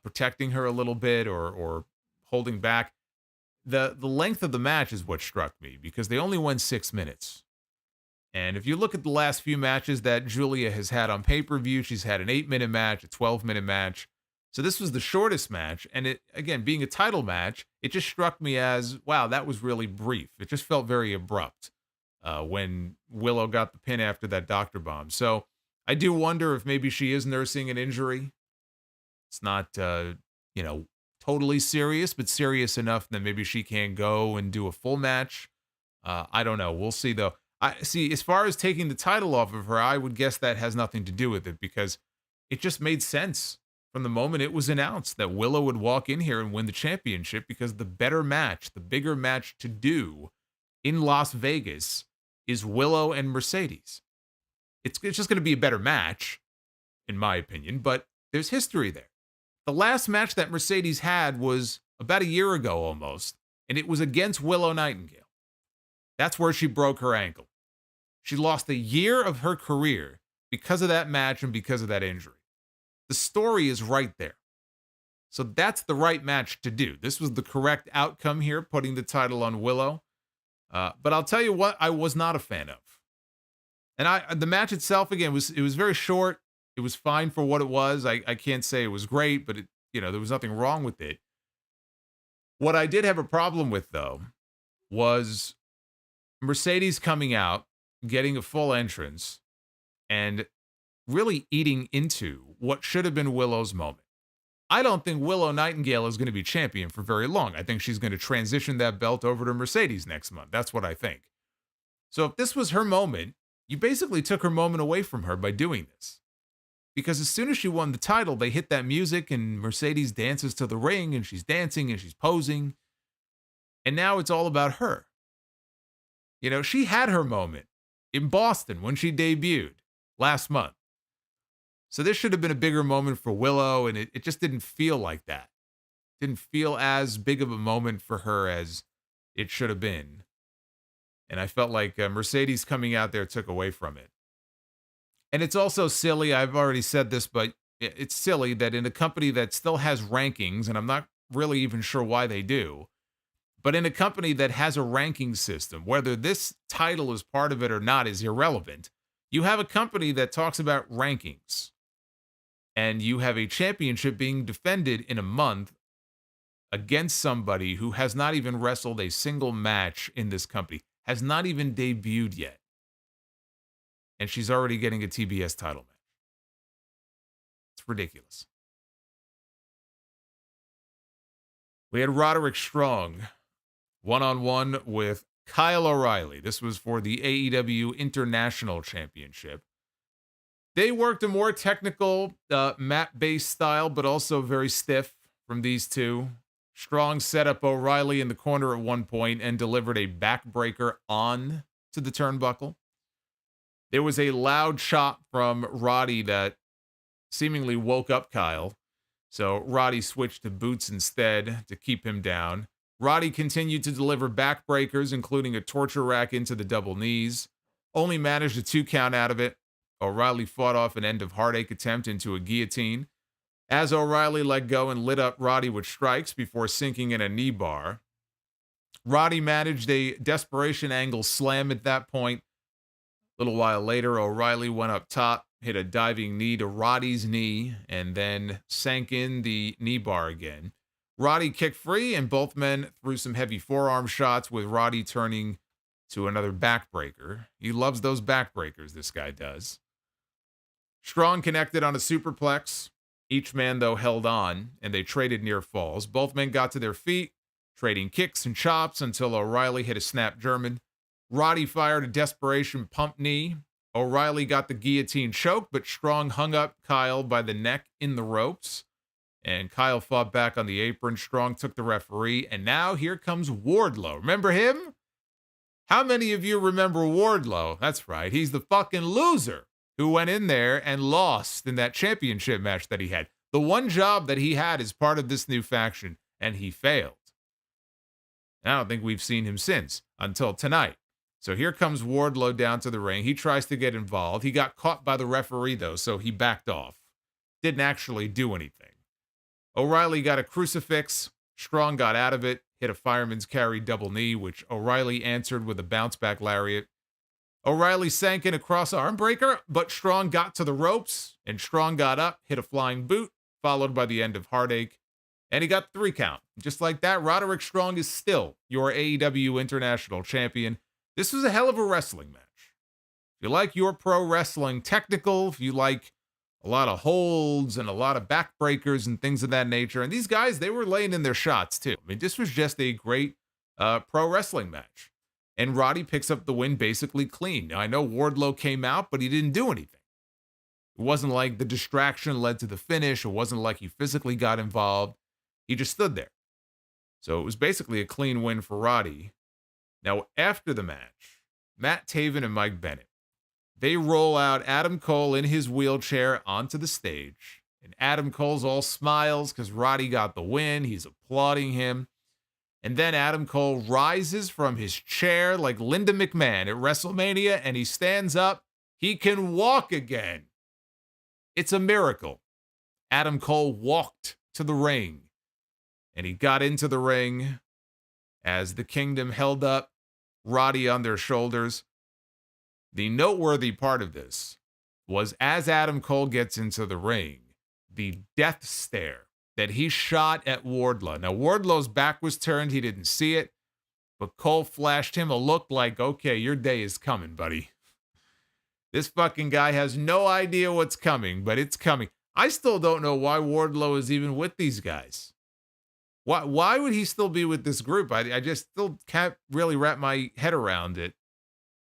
protecting her a little bit or holding back. The length of the match is what struck me because they only went 6 minutes. And if you look at the last few matches that Julia has had on pay-per-view, she's had an 8-minute match, a 12-minute match. So this was the shortest match. And it, again, being a title match, it just struck me as, wow, that was really brief. It just felt very abrupt when Willow got the pin after that doctor bomb. So I do wonder if maybe she is nursing an injury. It's not, totally serious, but serious enough that maybe she can't go and do a full match. I don't know. We'll see, though. I see, as far as taking the title off of her, I would guess that has nothing to do with it because it just made sense from the moment it was announced that Willow would walk in here and win the championship because the better match, the bigger match to do in Las Vegas is Willow and Mercedes. It's just going to be a better match, in my opinion, but there's history there. The last match that Mercedes had was about a year ago almost, and it was against Willow Nightingale. That's where she broke her ankle. She lost a year of her career because of that match and because of that injury. The story is right there. So that's the right match to do. This was the correct outcome here, putting the title on Willow. But I'll tell you what I was not a fan of. And the match itself, again, it was very short. It was fine for what it was. I can't say it was great, but there was nothing wrong with it. What I did have a problem with, though, was Mercedes coming out, getting a full entrance, and really eating into what should have been Willow's moment. I don't think Willow Nightingale is going to be champion for very long. I think she's going to transition that belt over to Mercedes next month. That's what I think. So if this was her moment, you basically took her moment away from her by doing this. Because as soon as she won the title, they hit that music and Mercedes dances to the ring and she's dancing and she's posing. And now it's all about her. She had her moment in Boston when she debuted last month. So this should have been a bigger moment for Willow, and it just didn't feel like that. Didn't feel as big of a moment for her as it should have been. And I felt like Mercedes coming out there took away from it. And it's also silly, I've already said this, but it's silly that in a company that still has rankings, and I'm not really even sure why they do, but in a company that has a ranking system, whether this title is part of it or not is irrelevant, you have a company that talks about rankings. And you have a championship being defended in a month against somebody who has not even wrestled a single match in this company, has not even debuted yet. And she's already getting a TBS title match. It's ridiculous. We had Roderick Strong one-on-one with Kyle O'Reilly. This was for the AEW International Championship. They worked a more technical, mat-based style, but also very stiff from these two. Strong set up O'Reilly in the corner at one point and delivered a backbreaker on to the turnbuckle. There was a loud shot from Roddy that seemingly woke up Kyle. So Roddy switched to boots instead to keep him down. Roddy continued to deliver backbreakers, including a torture rack into the double knees. Only managed a 2 count out of it. O'Reilly fought off an end of heartache attempt into a guillotine. As O'Reilly let go and lit up Roddy with strikes before sinking in a knee bar. Roddy managed a desperation angle slam at that point. A little while later, O'Reilly went up top, hit a diving knee to Roddy's knee, and then sank in the knee bar again. Roddy kicked free, and both men threw some heavy forearm shots, with Roddy turning to another backbreaker. He loves those backbreakers, this guy does. Strong connected on a superplex. Each man, though, held on, and they traded near falls. Both men got to their feet, trading kicks and chops until O'Reilly hit a snap German. Roddy fired a desperation pump knee. O'Reilly got the guillotine choke, but Strong hung up Kyle by the neck in the ropes. And Kyle fought back on the apron. Strong took the referee, and now here comes Wardlow. Remember him? How many of you remember Wardlow? That's right, he's the fucking loser who went in there and lost in that championship match that he had. The one job that he had as part of this new faction, and he failed. I don't think we've seen him since, until tonight. So here comes Wardlow down to the ring. He tries to get involved. He got caught by the referee, though, so he backed off. Didn't actually do anything. O'Reilly got a crucifix. Strong got out of it, hit a fireman's carry double knee, which O'Reilly answered with a bounce-back lariat. O'Reilly sank in a cross-arm breaker, but Strong got to the ropes, and Strong got up, hit a flying boot, followed by the end of Heartache, and he got 3 count. Just like that, Roderick Strong is still your AEW International Champion. This was a hell of a wrestling match. If you like your pro wrestling technical, if you like a lot of holds and a lot of backbreakers and things of that nature, and these guys, they were laying in their shots too. I mean, this was just a great pro wrestling match. And Roddy picks up the win basically clean. Now, I know Wardlow came out, but he didn't do anything. It wasn't like the distraction led to the finish. It wasn't like he physically got involved. He just stood there. So it was basically a clean win for Roddy. Now, after the match, Matt Taven and Mike Bennett, they roll out Adam Cole in his wheelchair onto the stage, And Adam Cole's all smiles because Roddy got the win. He's applauding him. And then Adam Cole rises from his chair like Linda McMahon at WrestleMania, and he stands up. He can walk again. It's a miracle. Adam Cole walked to the ring, and he got into the ring as the Kingdom held up Roddy on their shoulders. The noteworthy part of this was as Adam Cole gets into the ring, the death stare that he shot at Wardlow. Now, Wardlow's back was turned. He didn't see it, but Cole flashed him a look like, okay, your day is coming, buddy. This fucking guy has no idea what's coming, but it's coming. I still don't know why Wardlow is even with these guys. Why would he still be with this group? I just still can't really wrap my head around it.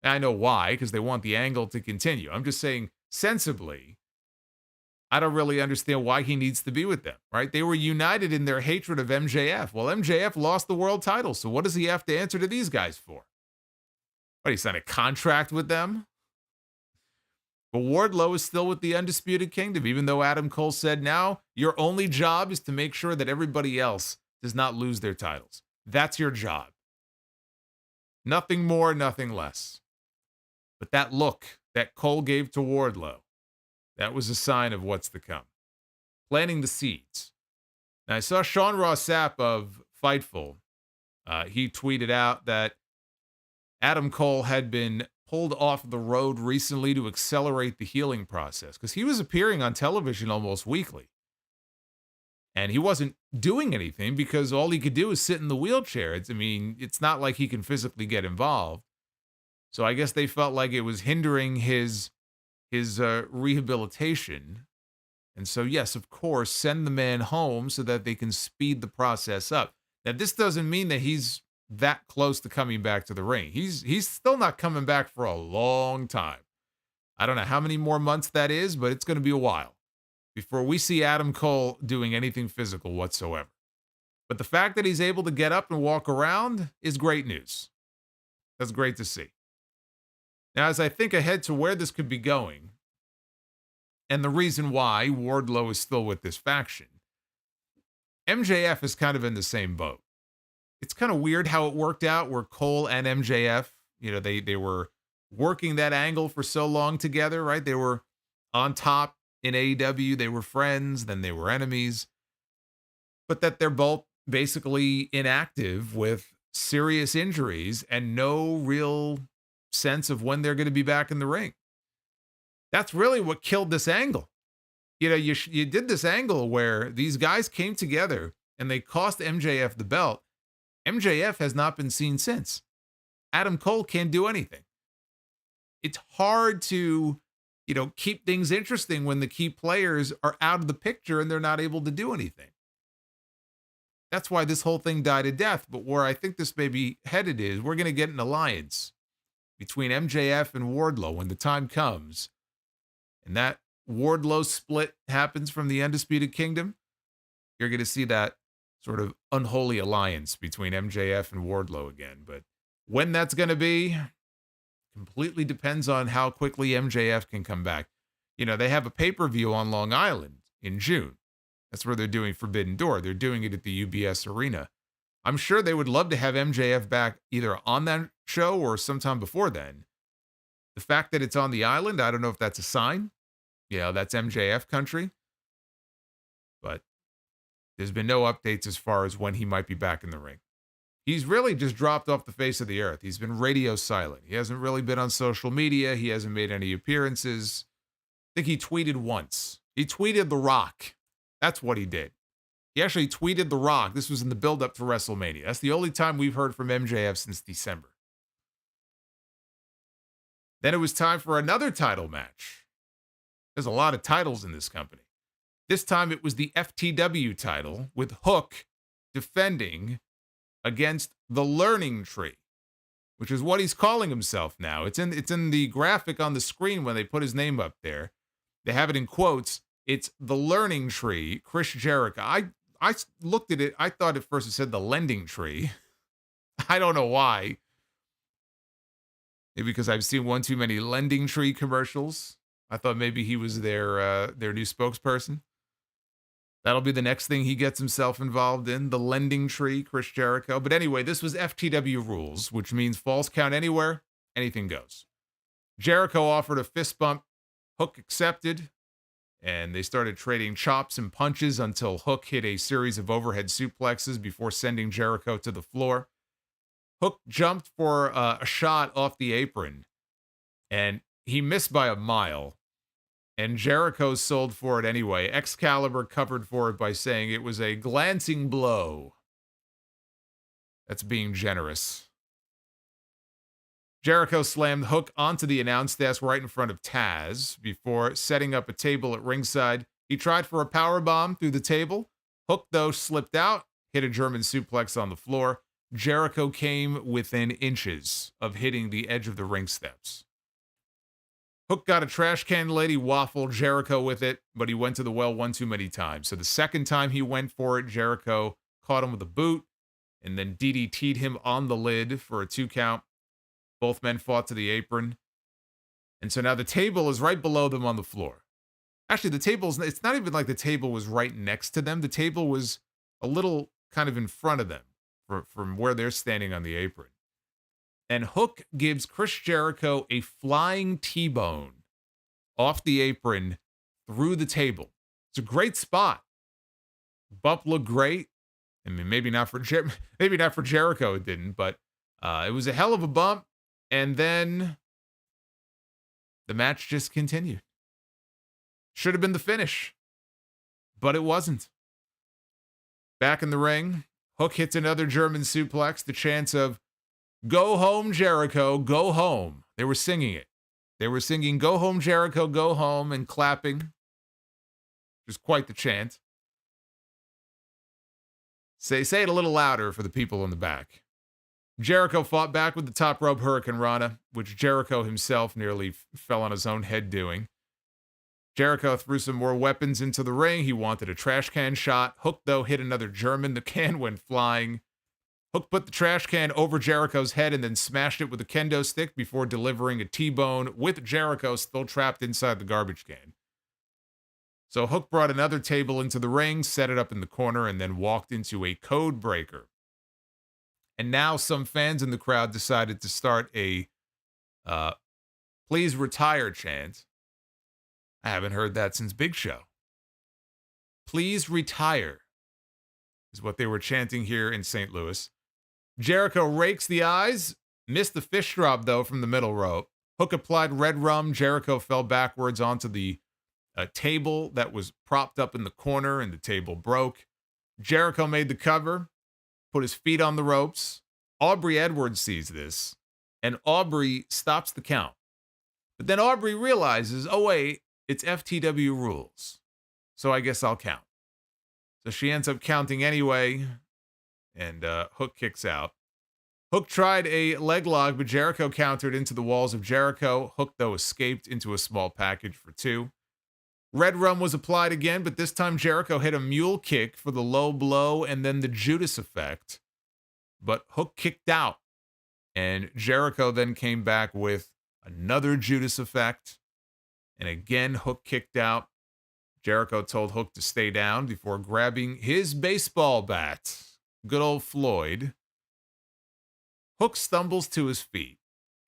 I know why, because they want the angle to continue. I'm just saying, sensibly, I don't really understand why he needs to be with them, right? They were united in their hatred of MJF. Well, MJF lost the world title, so what does he have to answer to these guys for? What, he signed a contract with them? But Wardlow is still with the Undisputed Kingdom, even though Adam Cole said, now your only job is to make sure that everybody else does not lose their titles. That's your job. Nothing more, nothing less. But that look that Cole gave to Wardlow, that was a sign of what's to come. Planting the seeds. Now, I saw Sean Ross Sapp of Fightful. He tweeted out that Adam Cole had been pulled off the road recently to accelerate the healing process because he was appearing on television almost weekly. And he wasn't doing anything because all he could do is sit in the wheelchair. It's not like he can physically get involved. So I guess they felt like it was hindering his rehabilitation. And so, yes, of course, send the man home so that they can speed the process up. Now, this doesn't mean that he's that close to coming back to the ring. He's still not coming back for a long time. I don't know how many more months that is, but it's going to be a while before we see Adam Cole doing anything physical whatsoever. But the fact that he's able to get up and walk around is great news. That's great to see. Now, as I think ahead to where this could be going, and the reason why Wardlow is still with this faction, MJF is kind of in the same boat. It's kind of weird how it worked out where Cole and MJF, they were working that angle for so long together, right? They were on top in AEW. They were friends, then they were enemies. But that they're both basically inactive with serious injuries and no real sense of when they're going to be back in the ring. That's really what killed this angle. You did this angle where these guys came together and they cost MJF the belt. MJF has not been seen since. Adam Cole can't do anything. It's hard to, keep things interesting when the key players are out of the picture and they're not able to do anything. That's why this whole thing died a death. But where I think this may be headed is we're going to get an alliance between MJF and Wardlow when the time comes. And that Wardlow split happens from the Undisputed Kingdom. You're going to see that sort of unholy alliance between MJF and Wardlow again. But when that's going to be completely depends on how quickly MJF can come back. They have a pay-per-view on Long Island in June. That's where they're doing Forbidden Door. They're doing it at the UBS Arena. I'm sure they would love to have MJF back either on that show or sometime before then. The fact that it's on the island, I don't know if that's a sign. That's MJF country. But there's been no updates as far as when he might be back in the ring. He's really just dropped off the face of the earth. He's been radio silent. He hasn't really been on social media. He hasn't made any appearances. I think he tweeted once. He tweeted The Rock. That's what he did. He actually tweeted The Rock. This was in the build-up to WrestleMania. That's the only time we've heard from MJF since December. Then it was time for another title match. There's a lot of titles in this company. This time it was the FTW title with Hook defending against the Learning Tree, which is what he's calling himself now. It's in the graphic on the screen when they put his name up there. They have it in quotes. It's the Learning Tree, Chris Jericho. I looked at it. I thought at first it said the Lending Tree. I don't know why. Maybe because I've seen one too many Lending Tree commercials. I thought maybe he was their new spokesperson. That'll be the next thing he gets himself involved in, the lending tree, Chris Jericho. But anyway, this was FTW rules, which means falls count anywhere, anything goes. Jericho offered a fist bump. Hook accepted, and they started trading chops and punches until Hook hit a series of overhead suplexes before sending Jericho to the floor. Hook jumped for a shot off the apron, and he missed by a mile. And Jericho sold for it anyway. Excalibur covered for it by saying it was a glancing blow. That's being generous. Jericho slammed Hook onto the announce desk right in front of Taz before setting up a table at ringside. He tried for a powerbomb through the table. Hook, though, slipped out, hit a German suplex on the floor. Jericho came within inches of hitting the edge of the ring steps. Hook got a trash can lady waffle Jericho with it, but he went to the well one too many times. So the second time he went for it, Jericho caught him with a boot and then DDT'd him on the lid for a 2 count. Both men fought to the apron. And so now the table is right below them on the floor. Actually, it's not even like the table was right next to them. The table was a little kind of in front of them from where they're standing on the apron. And Hook gives Chris Jericho a flying T-bone off the apron through the table. It's a great spot. Bump looked great. I mean, maybe not for Jericho, it didn't, but it was a hell of a bump. And then the match just continued. Should have been the finish, but it wasn't. Back in the ring, Hook hits another German suplex. The chants of "Go home, Jericho, go home." They were singing it. They were singing "Go home, Jericho, go home" and clapping. It was quite the chant. Say it a little louder for the people in the back. Jericho fought back with the top rope Hurricane Rana, which Jericho himself nearly fell on his own head doing. Jericho threw some more weapons into the ring. He wanted a trash can shot. Hook, though, hit another German. The can went flying. Hook put the trash can over Jericho's head and then smashed it with a kendo stick before delivering a T-bone with Jericho still trapped inside the garbage can. So Hook brought another table into the ring, set it up in the corner, and then walked into a code breaker. And now some fans in the crowd decided to start a "please retire" chant. I haven't heard that since Big Show. "Please retire" is what they were chanting here in St. Louis. Jericho rakes the eyes, missed the fish drop, though, from the middle rope. Hook applied red rum. Jericho fell backwards onto the table that was propped up in the corner, and the table broke. Jericho made the cover, put his feet on the ropes. Aubrey Edwards sees this, and Aubrey stops the count. But then Aubrey realizes, oh, wait, it's FTW rules, so I guess I'll count. So she ends up counting anyway, and Hook kicks out. Hook tried a leg lock, but Jericho countered into the walls of Jericho. Hook, though, escaped into a small package for 2. Red rum was applied again, but this time Jericho hit a mule kick for the low blow and then the Judas effect. But Hook kicked out, and Jericho then came back with another Judas effect. And again, Hook kicked out. Jericho told Hook to stay down before grabbing his baseball bat. Good old Floyd. Hook stumbles to his feet.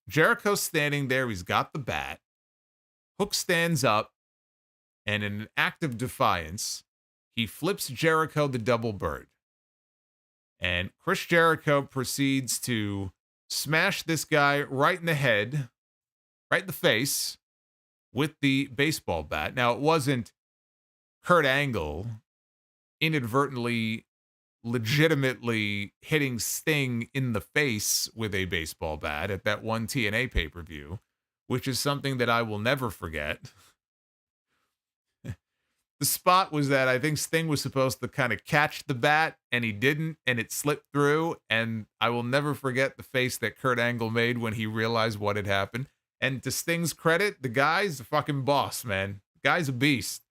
Jericho's standing there. He's got the bat. Hook stands up, and in an act of defiance, he flips Jericho the double bird. And Chris Jericho proceeds to smash this guy right in the head, right in the face, with the baseball bat. Now, it wasn't Kurt Angle inadvertently, legitimately hitting Sting in the face with a baseball bat at that one TNA pay-per-view, which is something that I will never forget. The spot was that I think Sting was supposed to kind of catch the bat, and he didn't, and it slipped through, and I will never forget the face that Kurt Angle made when he realized what had happened. And to Sting's credit, the guy's a fucking boss, man. The guy's a beast.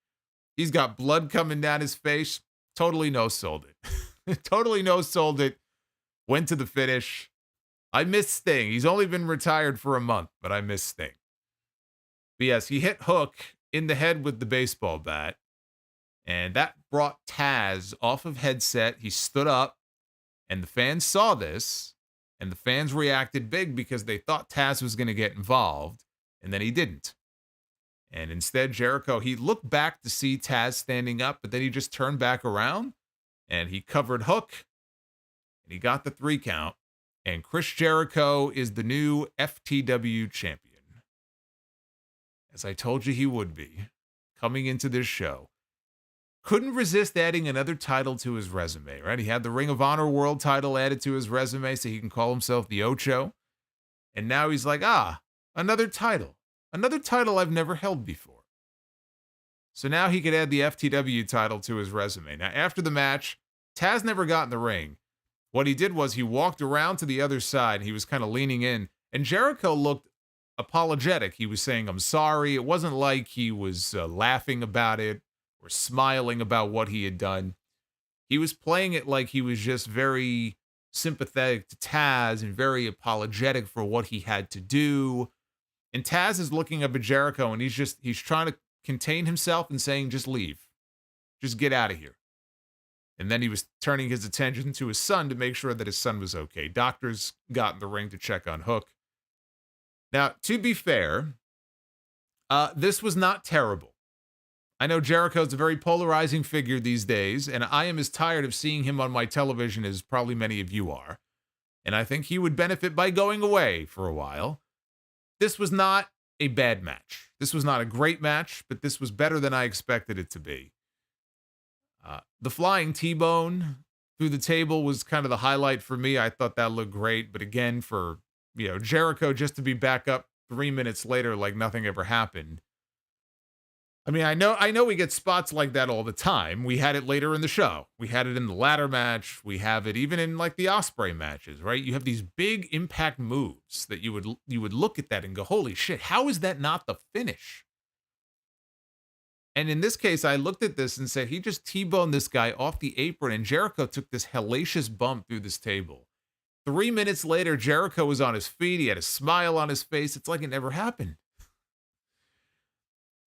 He's got blood coming down his face. Totally no-sold it. Totally no-sold it. Went to the finish. I miss Sting. He's only been retired for a month, but I miss Sting. But yes, he hit Hook in the head with the baseball bat. And that brought Taz off of headset. He stood up, and the fans saw this, and the fans reacted big because they thought Taz was going to get involved, and then he didn't. And instead, Jericho, he looked back to see Taz standing up, but then he just turned back around, and he covered Hook, and he got the 3 count. And Chris Jericho is the new FTW champion. As I told you he would be, coming into this show. Couldn't resist adding another title to his resume, right? He had the Ring of Honor World title added to his resume so he can call himself the Ocho. And now he's like, another title. Another title I've never held before. So now he could add the FTW title to his resume. Now, after the match, Taz never got in the ring. What he did was he walked around to the other side. He was kind of leaning in. And Jericho looked apologetic. He was saying, I'm sorry. It wasn't like he was laughing about it or smiling about what he had done. He was playing it like he was just very sympathetic to Taz and very apologetic for what he had to do. And Taz is looking up at Jericho, and he's trying to contain himself and saying, just leave. Just get out of here. And then he was turning his attention to his son to make sure that his son was okay. Doctors got in the ring to check on Hook. Now, to be fair, this was not terrible. I know Jericho's a very polarizing figure these days, and I am as tired of seeing him on my television as probably many of you are. And I think he would benefit by going away for a while. This was not a bad match. This was not a great match, but this was better than I expected it to be. The flying T-bone through the table was kind of the highlight for me. I thought that looked great, but again, for Jericho just to be back up 3 minutes later like nothing ever happened. I mean, I know we get spots like that all the time. We had it later in the show. We had it in the ladder match. We have it even in like the Ospreay matches, right? You have these big impact moves that you would look at that and go, holy shit, how is that not the finish? And in this case, I looked at this and said, he just T-boned this guy off the apron, and Jericho took this hellacious bump through this table. 3 minutes later, Jericho was on his feet. He had a smile on his face. It's like it never happened.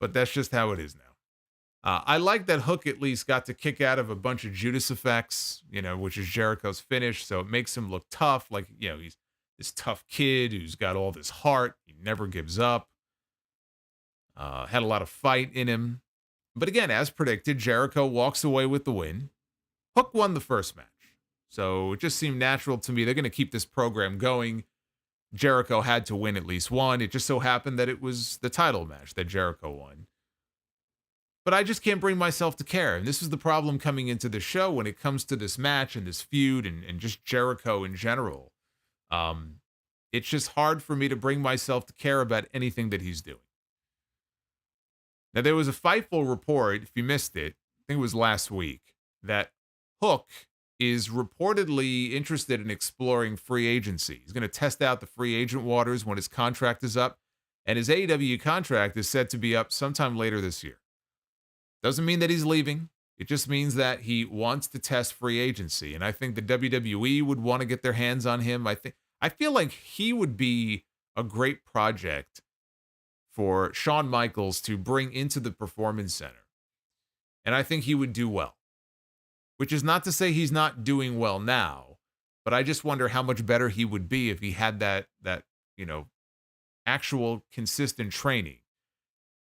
But that's just how it is now. I like that Hook at least got to kick out of a bunch of Judas effects, which is Jericho's finish. So it makes him look tough. Like, he's this tough kid who's got all this heart. He never gives up. Had a lot of fight in him. But again, as predicted, Jericho walks away with the win. Hook won the first match. So it just seemed natural to me. They're going to keep this program going. Jericho had to win at least one. It just so happened that it was the title match that Jericho won. But I just can't bring myself to care. And this is the problem coming into the show when it comes to this match and this feud and just Jericho in general. It's just hard for me to bring myself to care about anything that he's doing. Now, there was a Fightful report, if you missed it, I think it was last week, that Hook is reportedly interested in exploring free agency. He's going to test out the free agent waters when his contract is up, and his AEW contract is set to be up sometime later this year. Doesn't mean that he's leaving. It just means that he wants to test free agency, and I think the WWE would want to get their hands on him. I feel like he would be a great project for Shawn Michaels to bring into the Performance Center, and I think he would do well. Which is not to say he's not doing well now, but I just wonder how much better he would be if he had that actual consistent training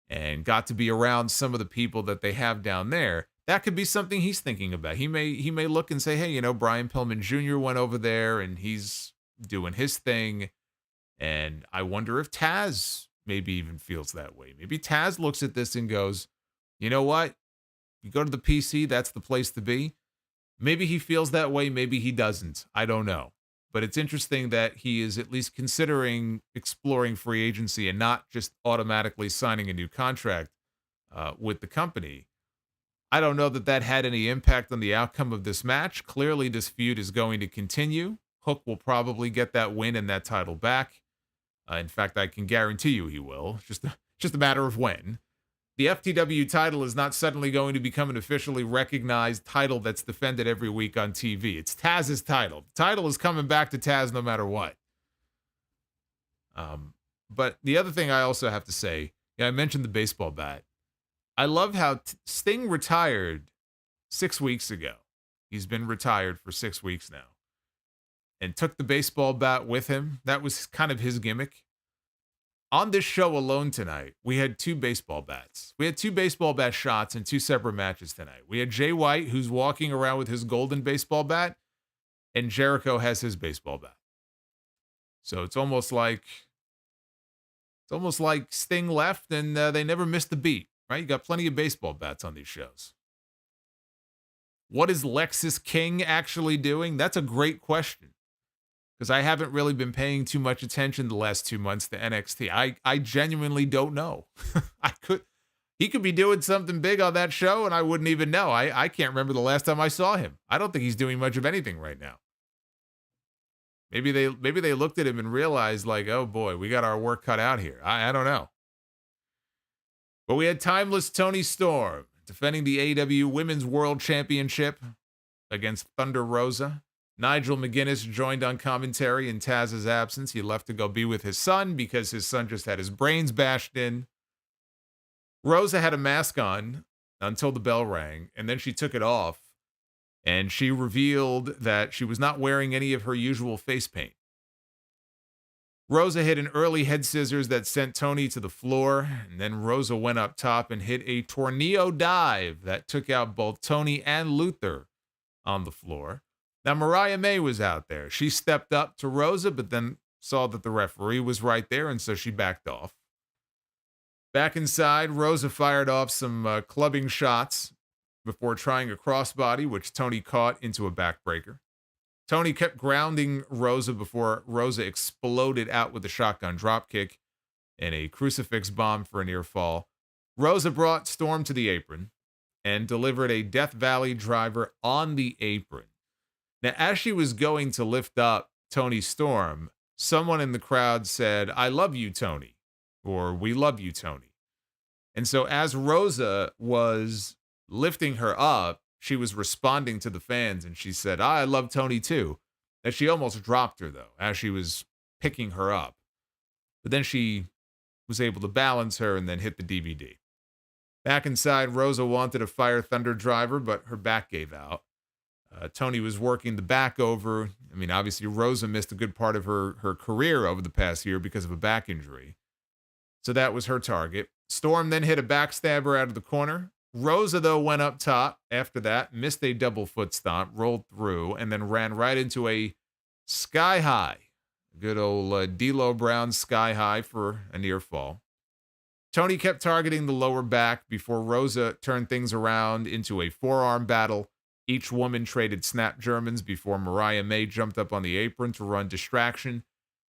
and got to be around some of the people that they have down there. That could be something he's thinking about. He may look and say, hey, Brian Pillman Jr. went over there and he's doing his thing. And I wonder if Taz maybe even feels that way. Maybe Taz looks at this and goes, you know what? You go to the PC, that's the place to be. Maybe he feels that way. Maybe he doesn't. I don't know. But it's interesting that he is at least considering exploring free agency and not just automatically signing a new contract with the company. I don't know that had any impact on the outcome of this match. Clearly, this feud is going to continue. Hook will probably get that win and that title back. In fact, I can guarantee you he will. Just a matter of when. The FTW title is not suddenly going to become an officially recognized title that's defended every week on TV. It's Taz's title. The title is coming back to Taz no matter what. But the other thing I also have to say, I mentioned the baseball bat. I love how Sting retired 6 weeks ago. He's been retired for 6 weeks now. And took the baseball bat with him. That was kind of his gimmick. On this show alone tonight, we had 2 baseball bats. We had 2 baseball bat shots in 2 separate matches tonight. We had Jay White, who's walking around with his golden baseball bat, and Jericho has his baseball bat. So it's almost like Sting left and they never missed a beat, right? You got plenty of baseball bats on these shows. What is Lexis King actually doing? That's a great question. Because I haven't really been paying too much attention the last 2 months to NXT. I genuinely don't know. He could be doing something big on that show and I wouldn't even know. I can't remember the last time I saw him. I don't think he's doing much of anything right now. Maybe they looked at him and realized, like, oh boy, we got our work cut out here. I don't know. But we had timeless Toni Storm defending the AEW Women's World Championship against Thunder Rosa. Nigel McGuinness joined on commentary in Taz's absence. He left to go be with his son because his son just had his brains bashed in. Rosa had a mask on until the bell rang, and then she took it off, and she revealed that she was not wearing any of her usual face paint. Rosa hit an early head scissors that sent Toni to the floor, and then Rosa went up top and hit a tornado dive that took out both Toni and Luther on the floor. Now, Mariah May was out there. She stepped up to Rosa, but then saw that the referee was right there, and so she backed off. Back inside, Rosa fired off some clubbing shots before trying a crossbody, which Toni caught into a backbreaker. Toni kept grounding Rosa before Rosa exploded out with a shotgun dropkick and a crucifix bomb for a near fall. Rosa brought Storm to the apron and delivered a Death Valley driver on the apron. Now, as she was going to lift up Toni Storm, someone in the crowd said, "I love you, Toni," or "We love you, Toni." And so as Rosa was lifting her up, she was responding to the fans, and she said, "I love Toni too." And she almost dropped her, though, as she was picking her up. But then she was able to balance her and then hit the DVD. Back inside, Rosa wanted a Fire Thunder driver, but her back gave out. Toni was working the back over. I mean, obviously, Rosa missed a good part of her career over the past year because of a back injury. So that was her target. Storm then hit a backstabber out of the corner. Rosa, though, went up top after that, missed a double foot stomp, rolled through, and then ran right into a sky high. Good old D'Lo Brown sky high for a near fall. Toni kept targeting the lower back before Rosa turned things around into a forearm battle. Each woman traded snap Germans before Mariah May jumped up on the apron to run distraction.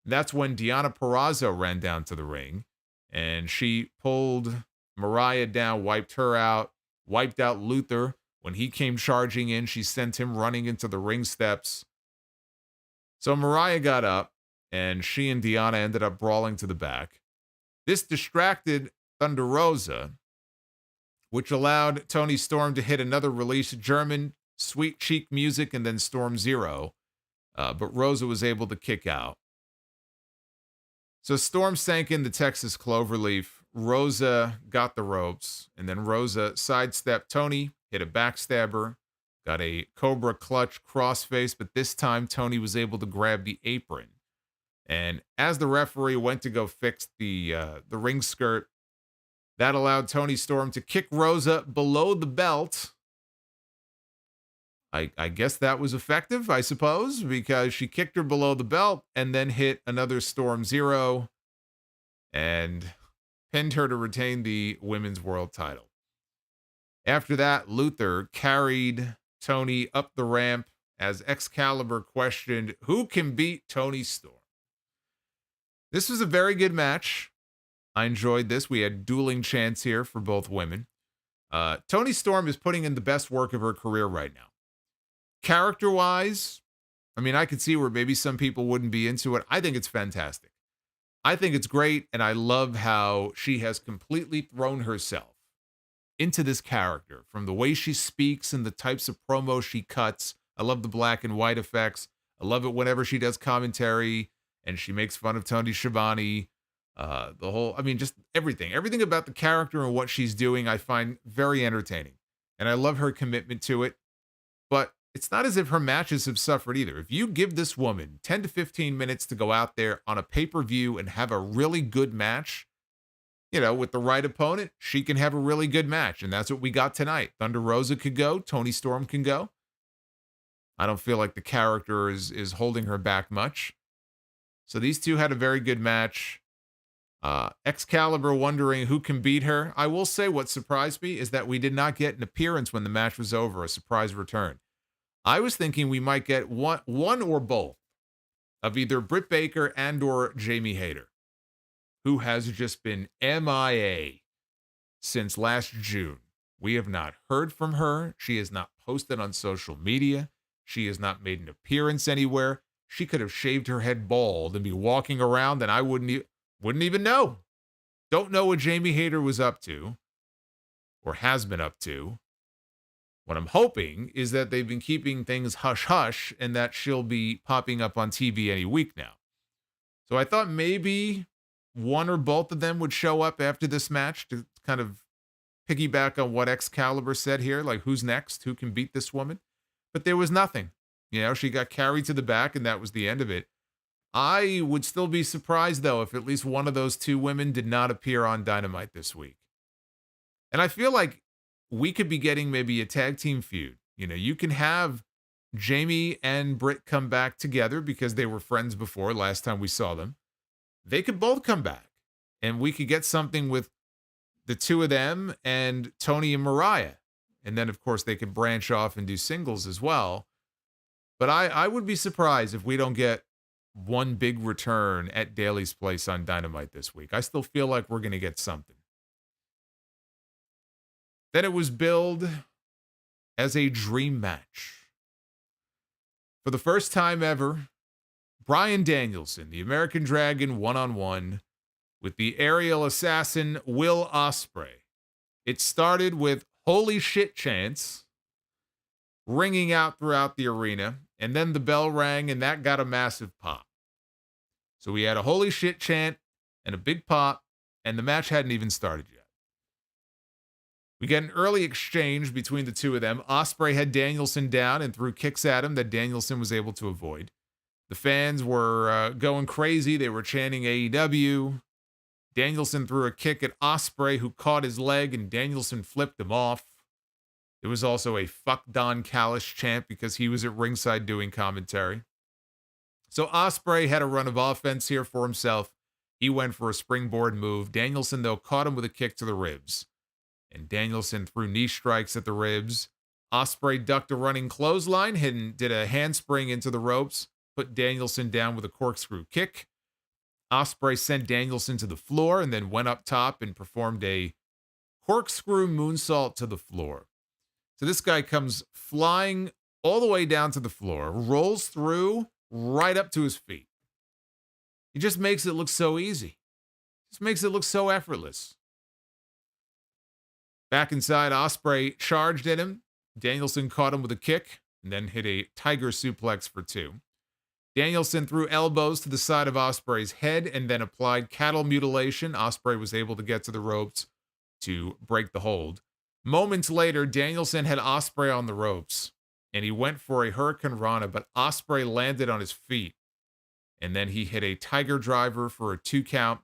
That's when Deonna Purrazzo ran down to the ring, and she pulled Mariah down, wiped her out, wiped out Luther. When he came charging in, she sent him running into the ring steps. So Mariah got up, and she and Deonna ended up brawling to the back. This distracted Thunder Rosa, which allowed Toni Storm to hit another release German, Sweet Cheek Music, and then Storm Zero. But Rosa was able to kick out. So Storm sank in the Texas Cloverleaf. Rosa got the ropes, and then Rosa sidestepped Toni, hit a backstabber, got a Cobra Clutch crossface, but this time Toni was able to grab the apron. And as the referee went to go fix the ring skirt, that allowed Toni Storm to kick Rosa below the belt. I guess that was effective, I suppose, because she kicked her below the belt and then hit another Storm Zero and pinned her to retain the Women's World title. After that, Luther carried Toni up the ramp as Excalibur questioned, "Who can beat Toni Storm?" This was a very good match. I enjoyed this. We had dueling chants here for both women. Toni Storm is putting in the best work of her career right now. Character-wise, I mean, I could see where maybe some people wouldn't be into it. I think it's fantastic. I think it's great, and I love how she has completely thrown herself into this character, from the way she speaks and the types of promos she cuts. I love the black and white effects. I love it whenever she does commentary and she makes fun of Tony Schiavone. The whole, I mean, just everything about the character and what she's doing, I find very entertaining. And I love her commitment to it. But it's not as if her matches have suffered either. If you give this woman 10 to 15 minutes to go out there on a pay-per-view and have a really good match, with the right opponent, she can have a really good match. And that's what we got tonight. Thunder Rosa could go. Toni Storm can go. I don't feel like the character is holding her back much. So these two had a very good match. Excalibur wondering who can beat her. I will say what surprised me is that we did not get an appearance when the match was over, a surprise return. I was thinking we might get one or both of either Britt Baker and or Jamie Hayter, who has just been MIA since last June. We have not heard from her. She has not posted on social media. She has not made an appearance anywhere. She could have shaved her head bald and be walking around and I wouldn't even know. Don't know what Jamie Hayter was up to or has been up to. What I'm hoping is that they've been keeping things hush-hush and that she'll be popping up on TV any week now. So I thought maybe one or both of them would show up after this match to kind of piggyback on what Excalibur said here, like who's next, who can beat this woman. But there was nothing. She got carried to the back and that was the end of it. I would still be surprised, though, if at least one of those two women did not appear on Dynamite this week. And I feel like we could be getting maybe a tag team feud. You can have Jamie and Britt come back together because they were friends before last time we saw them. They could both come back and we could get something with the two of them and Toni and Mariah. And then, of course, they could branch off and do singles as well. But I would be surprised if we don't get one big return at Daly's place on Dynamite this week. I still feel like we're going to get something. Then it was billed as a dream match. For the first time ever, Bryan Danielson, the American Dragon, one-on-one with the aerial assassin Will Ospreay. It started with holy shit chants ringing out throughout the arena, and then the bell rang, and that got a massive pop. So we had a holy shit chant and a big pop, and the match hadn't even started yet. We get an early exchange between the two of them. Ospreay had Danielson down and threw kicks at him that Danielson was able to avoid. The fans were going crazy. They were chanting AEW. Danielson threw a kick at Ospreay, who caught his leg, and Danielson flipped him off. There was also a fuck Don Callis chant because he was at ringside doing commentary. So Ospreay had a run of offense here for himself. He went for a springboard move. Danielson, though, caught him with a kick to the ribs. And Danielson threw knee strikes at the ribs. Ospreay ducked a running clothesline, did a handspring into the ropes, put Danielson down with a corkscrew kick. Ospreay sent Danielson to the floor and then went up top and performed a corkscrew moonsault to the floor. So this guy comes flying all the way down to the floor, rolls through right up to his feet. He just makes it look so easy. Just makes it look so effortless. Back inside, Ospreay charged at him. Danielson caught him with a kick and then hit a tiger suplex for two. Danielson threw elbows to the side of Ospreay's head and then applied cattle mutilation. Ospreay was able to get to the ropes to break the hold. Moments later, Danielson had Ospreay on the ropes, and he went for a Hurricane Rana, but Ospreay landed on his feet, and then he hit a Tiger Driver for a 2 count.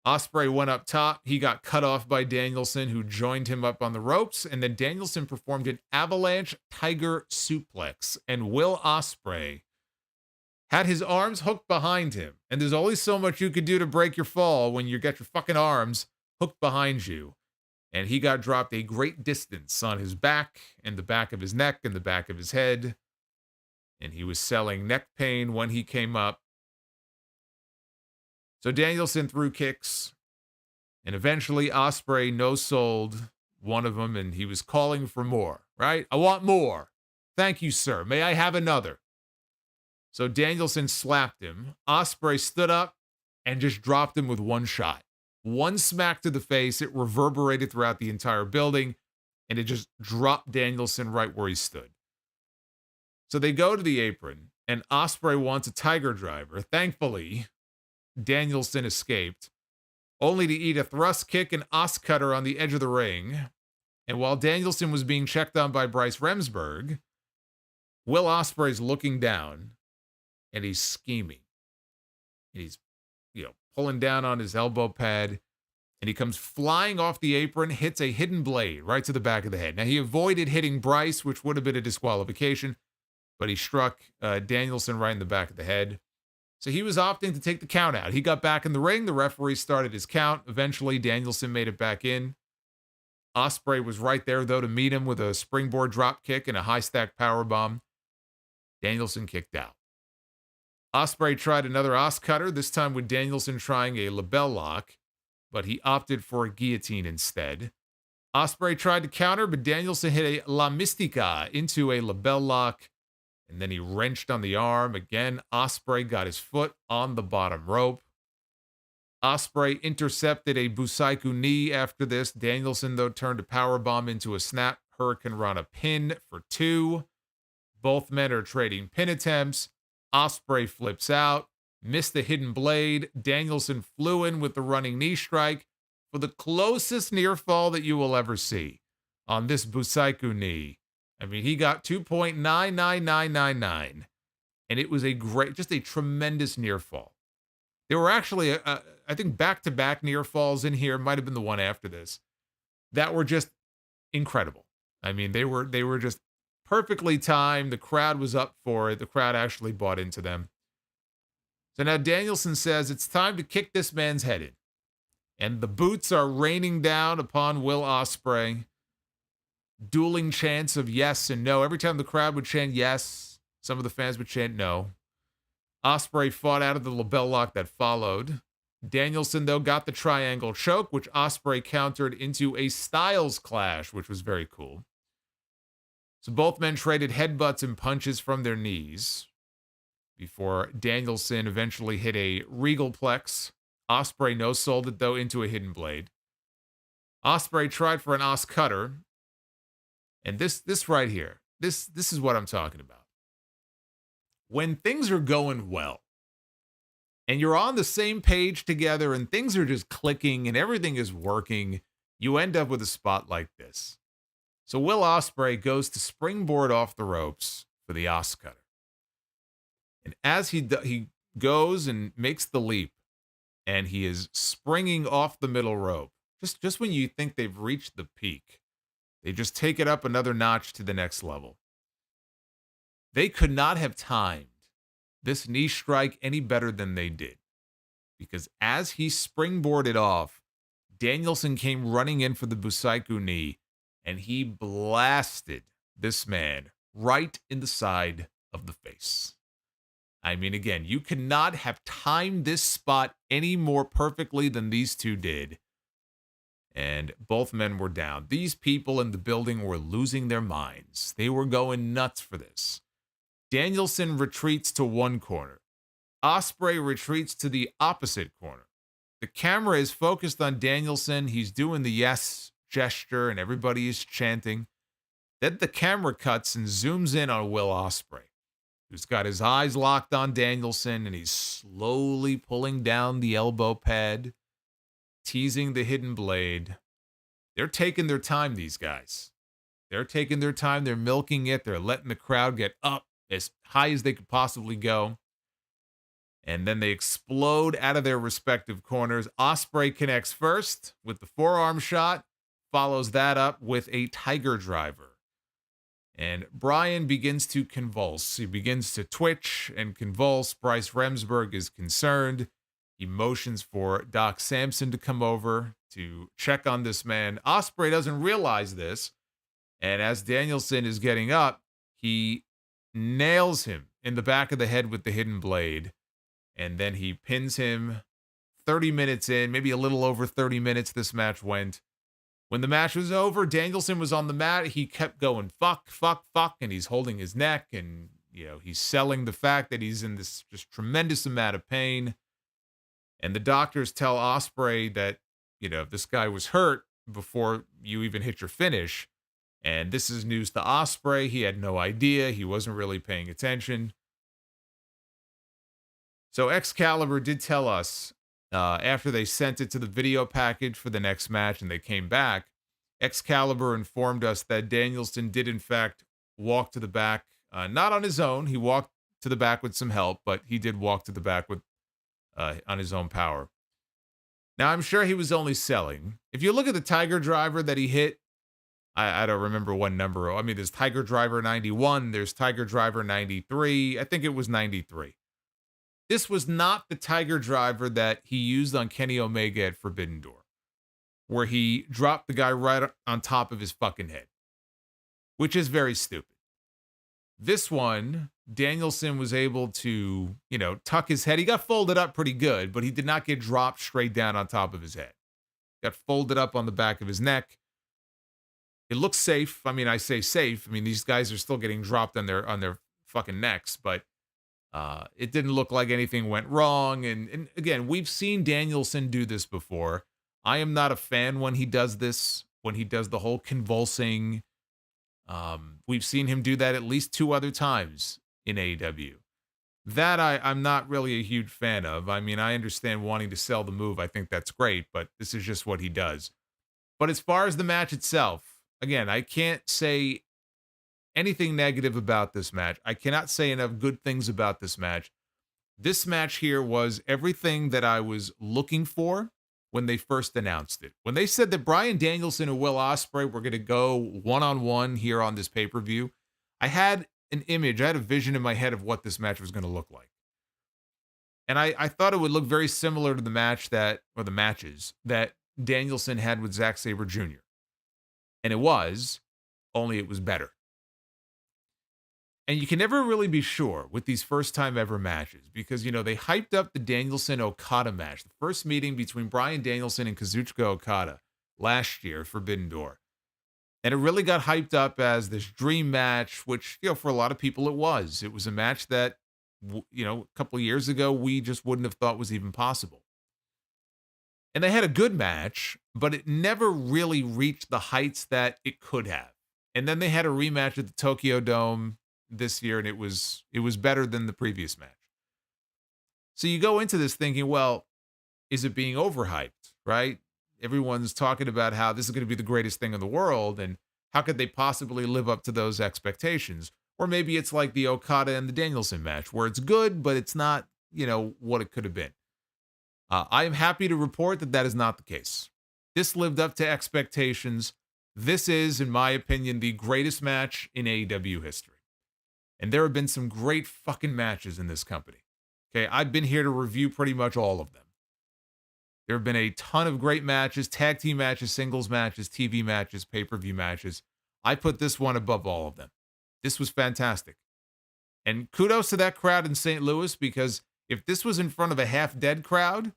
Ospreay went up top. He got cut off by Danielson, who joined him up on the ropes, and then Danielson performed an avalanche Tiger Suplex, and Will Ospreay had his arms hooked behind him, and there's only so much you could do to break your fall when you got your fucking arms hooked behind you. And he got dropped a great distance on his back and the back of his neck and the back of his head. And he was selling neck pain when he came up. So Danielson threw kicks. And eventually Ospreay no-sold one of them. And he was calling for more, right? I want more. Thank you, sir. May I have another? So Danielson slapped him. Ospreay stood up and just dropped him with one shot. One smack to the face, it reverberated throughout the entire building, and it just dropped Danielson right where he stood. So they go to the apron, and Ospreay wants a Tiger Driver. Thankfully, Danielson escaped. only to eat a thrust kick and os cutter on the edge of the ring. And while Danielson was being checked on by Bryce Remsburg, Will Ospreay's looking down and he's scheming. And he's, pulling down on his elbow pad. And he comes flying off the apron, hits a hidden blade right to the back of the head. Now, he avoided hitting Bryce, which would have been a disqualification, but he struck Danielson right in the back of the head. So he was opting to take the count out. He got back in the ring. The referee started his count. Eventually, Danielson made it back in. Ospreay was right there, though, to meet him with a springboard drop kick and a high stack powerbomb. Danielson kicked out. Ospreay tried another os cutter, this time with Danielson trying a label lock, but he opted for a guillotine instead. Ospreay tried to counter, but Danielson hit a La Mystica into a label lock, and then he wrenched on the arm. Again, Ospreay got his foot on the bottom rope. Ospreay intercepted a Busaiku knee after this. Danielson, though, turned a powerbomb into a snap Hurricane Rana pin for 2. Both men are trading pin attempts. Ospreay flips out, missed the hidden blade. Danielson flew in with the running knee strike for the closest near fall that you will ever see on this Busaiku knee. I mean, he got 2.99999, and it was just a tremendous near fall. There were actually, I think, back-to-back near falls in here. Might have been the one after this that were just incredible. I mean, they were just perfectly timed. The crowd was up for it. The crowd actually bought into them. So now Danielson says it's time to kick this man's head in. And the boots are raining down upon Will Ospreay. Dueling chants of yes and no. Every time the crowd would chant yes, some of the fans would chant no. Ospreay fought out of the label lock that followed. Danielson, though, got the triangle choke, which Ospreay countered into a Styles clash, which was very cool. So both men traded headbutts and punches from their knees before Danielson eventually hit a regal plex. Ospreay no-sold it, though, into a hidden blade. Ospreay tried for an os cutter. And this right here, this is what I'm talking about. When things are going well, and you're on the same page together, and things are just clicking, and everything is working, you end up with a spot like this. So Will Ospreay goes to springboard off the ropes for the os cutter. And as he goes and makes the leap, and he is springing off the middle rope, just when you think they've reached the peak, they just take it up another notch to the next level. They could not have timed this knee strike any better than they did. Because as he springboarded off, Danielson came running in for the Busaiku knee, and he blasted this man right in the side of the face. I mean, again, you cannot have timed this spot any more perfectly than these two did. And both men were down. These people in the building were losing their minds. They were going nuts for this. Danielson retreats to one corner. Ospreay retreats to the opposite corner. The camera is focused on Danielson. He's doing the yes gesture, and everybody is chanting. Then the camera cuts and zooms in on Will Ospreay, who's got his eyes locked on Danielson, and he's slowly pulling down the elbow pad, teasing the hidden blade. They're taking their time, these guys. They're taking their time. They're milking it. They're letting the crowd get up as high as they could possibly go. And then they explode out of their respective corners. Ospreay connects first with the forearm shot, follows that up with a tiger driver. And Bryan begins to convulse. He begins to twitch and convulse. Bryce Remsburg is concerned. He motions for Doc Samson to come over to check on this man. Ospreay doesn't realize this. And as Danielson is getting up, he nails him in the back of the head with the hidden blade. And then he pins him 30 minutes in, maybe a little over 30 minutes this match went. When the match was over, Danielson was on the mat. He kept going, fuck, fuck, fuck, and he's holding his neck, and, he's selling the fact that he's in this just tremendous amount of pain. And the doctors tell Ospreay that, this guy was hurt before you even hit your finish. And this is news to Ospreay. He had no idea. He wasn't really paying attention. So Excalibur did tell us After they sent it to the video package for the next match and they came back, Excalibur informed us that Danielson did, in fact, walk to the back, not on his own. He walked to the back with some help, but he did walk to the back with on his own power. Now, I'm sure he was only selling. If you look at the Tiger Driver that he hit, I don't remember what number. I mean, there's Tiger Driver 91, there's Tiger Driver 93. I think it was 93. This was not the Tiger Driver that he used on Kenny Omega at Forbidden Door, where he dropped the guy right on top of his fucking head, which is very stupid. This one, Danielson was able to, tuck his head. He got folded up pretty good, but he did not get dropped straight down on top of his head. Got folded up on the back of his neck. It looks safe. I mean, I say safe. I mean, these guys are still getting dropped on their fucking necks, but it didn't look like anything went wrong. And again, we've seen Danielson do this before. I am not a fan when he does this, when he does the whole convulsing. We've seen him do that at least 2 other times in AEW. That I'm not really a huge fan of. I mean, I understand wanting to sell the move. I think that's great, but this is just what he does. But as far as the match itself, again, I can't say anything negative about this match. I cannot say enough good things about this match. This match here was everything that I was looking for when they first announced it. When they said that Bryan Danielson and Will Ospreay were going to go one-on-one here on this pay-per-view, I had an image, I had a vision in my head of what this match was going to look like. And I thought it would look very similar to the matches that Danielson had with Zack Sabre Jr. And it was, only it was better. And you can never really be sure with these first time ever matches because, they hyped up the Danielson-Okada match, the first meeting between Bryan Danielson and Kazuchika Okada last year, Forbidden Door. And it really got hyped up as this dream match, which, for a lot of people it was. It was a match that, a couple of years ago, we just wouldn't have thought was even possible. And they had a good match, but it never really reached the heights that it could have. And then they had a rematch at the Tokyo Dome this year, and it was better than the previous match. So you go into this thinking, well, is it being overhyped, right? Everyone's talking about how this is going to be the greatest thing in the world, and how could they possibly live up to those expectations? Or maybe it's like the Okada and the Danielson match, where it's good, but it's not, what it could have been. I am happy to report that is not the case. This lived up to expectations. This is, in my opinion, the greatest match in AEW history. And there have been some great fucking matches in this company. Okay, I've been here to review pretty much all of them. There have been a ton of great matches, tag team matches, singles matches, TV matches, pay-per-view matches. I put this one above all of them. This was fantastic. And kudos to that crowd in St. Louis, because if this was in front of a half-dead crowd,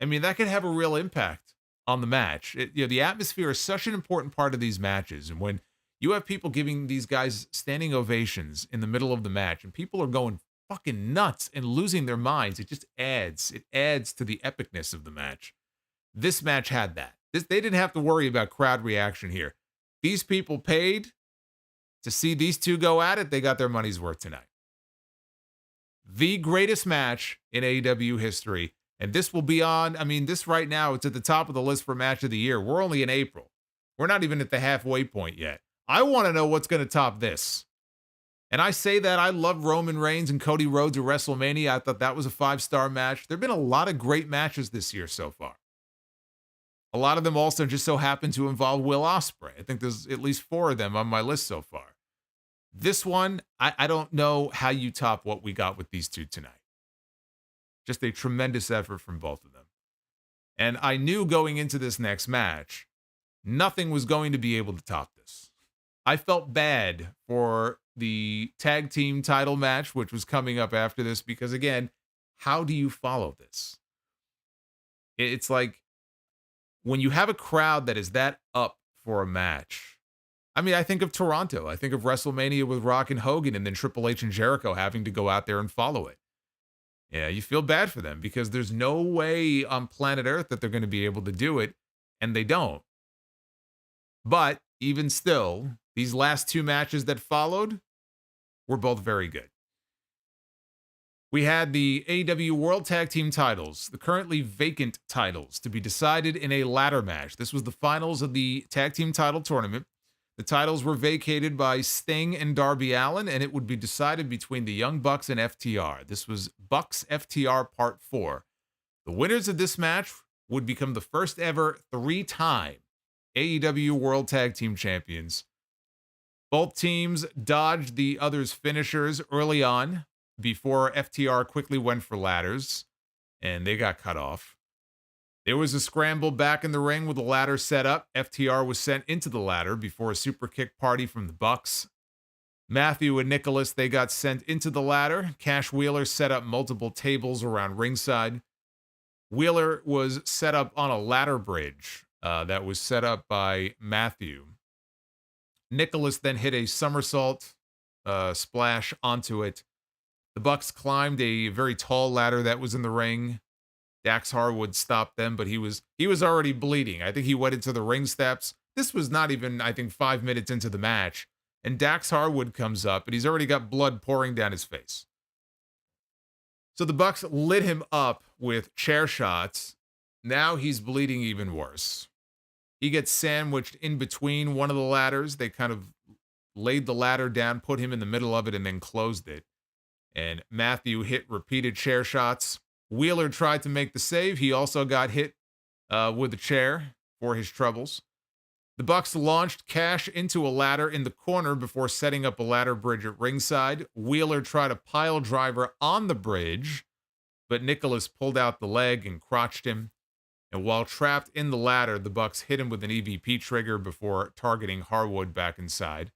I mean, that could have a real impact on the match. The atmosphere is such an important part of these matches. And when you have people giving these guys standing ovations in the middle of the match, and people are going fucking nuts and losing their minds, it just adds. It adds to the epicness of the match. This match had that. They didn't have to worry about crowd reaction here. These people paid to see these two go at it. They got their money's worth tonight. The greatest match in AEW history. And this will be on, this right now, it's at the top of the list for match of the year. We're only in April. We're not even at the halfway point yet. I want to know what's going to top this. And I say that I love Roman Reigns and Cody Rhodes at WrestleMania. I thought that was a 5-star match. There have been a lot of great matches this year so far. A lot of them also just so happen to involve Will Ospreay. I think there's at least 4 of them on my list so far. This one, I don't know how you top what we got with these two tonight. Just a tremendous effort from both of them. And I knew going into this next match, nothing was going to be able to top this. I felt bad for the tag team title match, which was coming up after this, because again, how do you follow this? It's like when you have a crowd that is that up for a match. I think of Toronto. I think of WrestleMania with Rock and Hogan, and then Triple H and Jericho having to go out there and follow it. Yeah, you feel bad for them because there's no way on planet Earth that they're going to be able to do it, and they don't. But even still, these last 2 matches that followed were both very good. We had the AEW World Tag Team titles, the currently vacant titles, to be decided in a ladder match. This was the finals of the Tag Team title tournament. The titles were vacated by Sting and Darby Allin, and it would be decided between the Young Bucks and FTR. This was Bucks FTR Part 4. The winners of this match would become the first ever 3-time AEW World Tag Team Champions. Both teams dodged the other's finishers early on before FTR quickly went for ladders, and they got cut off. There was a scramble back in the ring with the ladder set up. FTR was sent into the ladder before a super kick party from the Bucks. Matthew and Nicholas, they got sent into the ladder. Cash Wheeler set up multiple tables around ringside. Wheeler was set up on a ladder bridge that was set up by Matthew. Nicholas then hit a somersault splash onto it. The Bucks climbed a very tall ladder that was in the ring. Dax Harwood stopped them, but he was already bleeding. I think he went into the ring steps. This was not even, 5 minutes into the match. And Dax Harwood comes up, and he's already got blood pouring down his face. So the Bucks lit him up with chair shots. Now he's bleeding even worse. He gets sandwiched in between one of the ladders. They kind of laid the ladder down, put him in the middle of it, and then closed it. And Matthew hit repeated chair shots. Wheeler tried to make the save. He also got hit with a chair for his troubles. The Bucks launched Cash into a ladder in the corner before setting up a ladder bridge at ringside. Wheeler tried a pile driver on the bridge, but Nicholas pulled out the leg and crotched him. And while trapped in the ladder, the Bucks hit him with an EVP trigger before targeting Harwood back inside.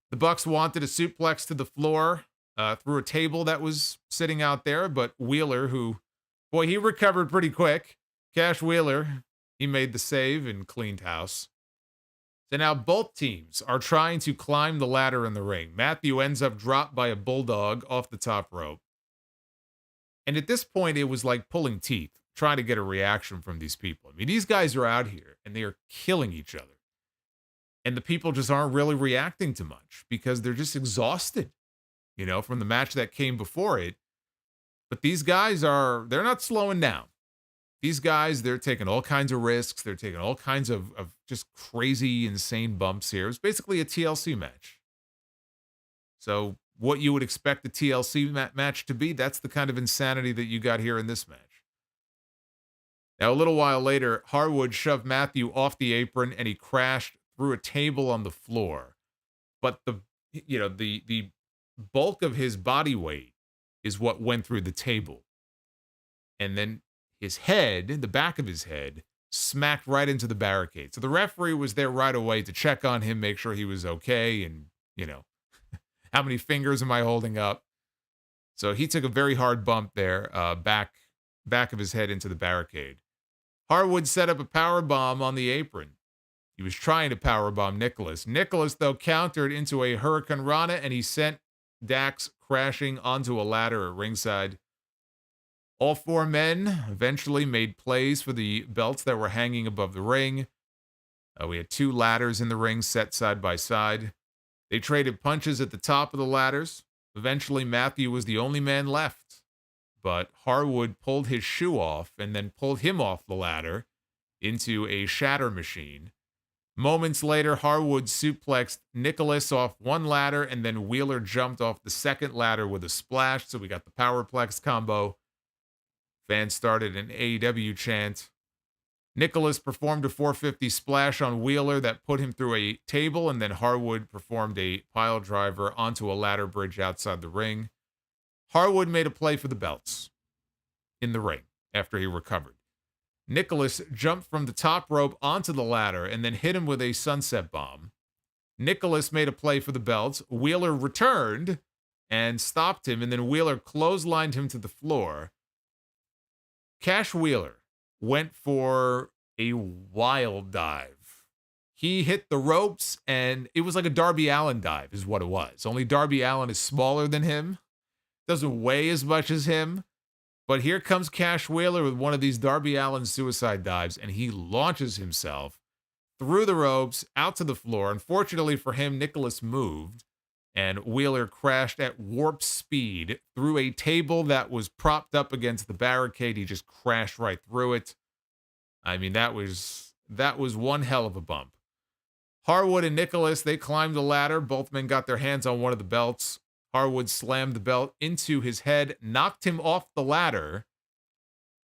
The Bucks wanted a suplex to the floor through a table that was sitting out there, but Wheeler, he recovered pretty quick. Cash Wheeler, he made the save and cleaned house. So now both teams are trying to climb the ladder in the ring. Matthew ends up dropped by a bulldog off the top rope. And at this point, it was like pulling teeth, trying to get a reaction from these people. I mean, these guys are out here and they are killing each other. And the people just aren't really reacting to much because they're just exhausted, from the match that came before it. But these guys they're not slowing down. These guys, they're taking all kinds of risks. They're taking all kinds of just crazy, insane bumps here. It was basically a TLC match. So what you would expect a TLC match to be, that's the kind of insanity that you got here in this match. Now, a little while later, Harwood shoved Matthew off the apron and he crashed through a table on the floor. But the bulk of his body weight is what went through the table. And then his head, the back of his head, smacked right into the barricade. So the referee was there right away to check on him, make sure he was okay, and, how many fingers am I holding up? So he took a very hard bump there, back of his head into the barricade. Harwood set up a powerbomb on the apron. He was trying to powerbomb Nicholas. Nicholas, though, countered into a Hurricane Rana, and he sent Dax crashing onto a ladder at ringside. All four men eventually made plays for the belts that were hanging above the ring. We had 2 ladders in the ring set side by side. They traded punches at the top of the ladders. Eventually, Matthew was the only man left. But Harwood pulled his shoe off and then pulled him off the ladder into a shatter machine. Moments later, Harwood suplexed Nicholas off one ladder, and then Wheeler jumped off the second ladder with a splash. So we got the Powerplex combo. Fans started an AEW chant. Nicholas performed a 450 splash on Wheeler that put him through a table, and then Harwood performed a pile driver onto a ladder bridge outside the ring. Harwood made a play for the belts in the ring after he recovered. Nicholas jumped from the top rope onto the ladder and then hit him with a sunset bomb. Nicholas made a play for the belts. Wheeler returned and stopped him, and then Wheeler clotheslined him to the floor. Cash Wheeler went for a wild dive. He hit the ropes, and it was like a Darby Allin dive is what it was. Only Darby Allin is smaller than him, doesn't weigh as much as him. But here comes Cash Wheeler with one of these Darby Allin suicide dives, and he launches himself through the ropes out to the floor. Unfortunately for him, Nicholas moved. and Wheeler crashed at warp speed through a table that was propped up against the barricade. He just crashed right through it. I mean, that was one hell of a bump. Harwood and Nicholas, they climbed the ladder. Both men got their hands on one of the belts. Harwood slammed the belt into his head, knocked him off the ladder.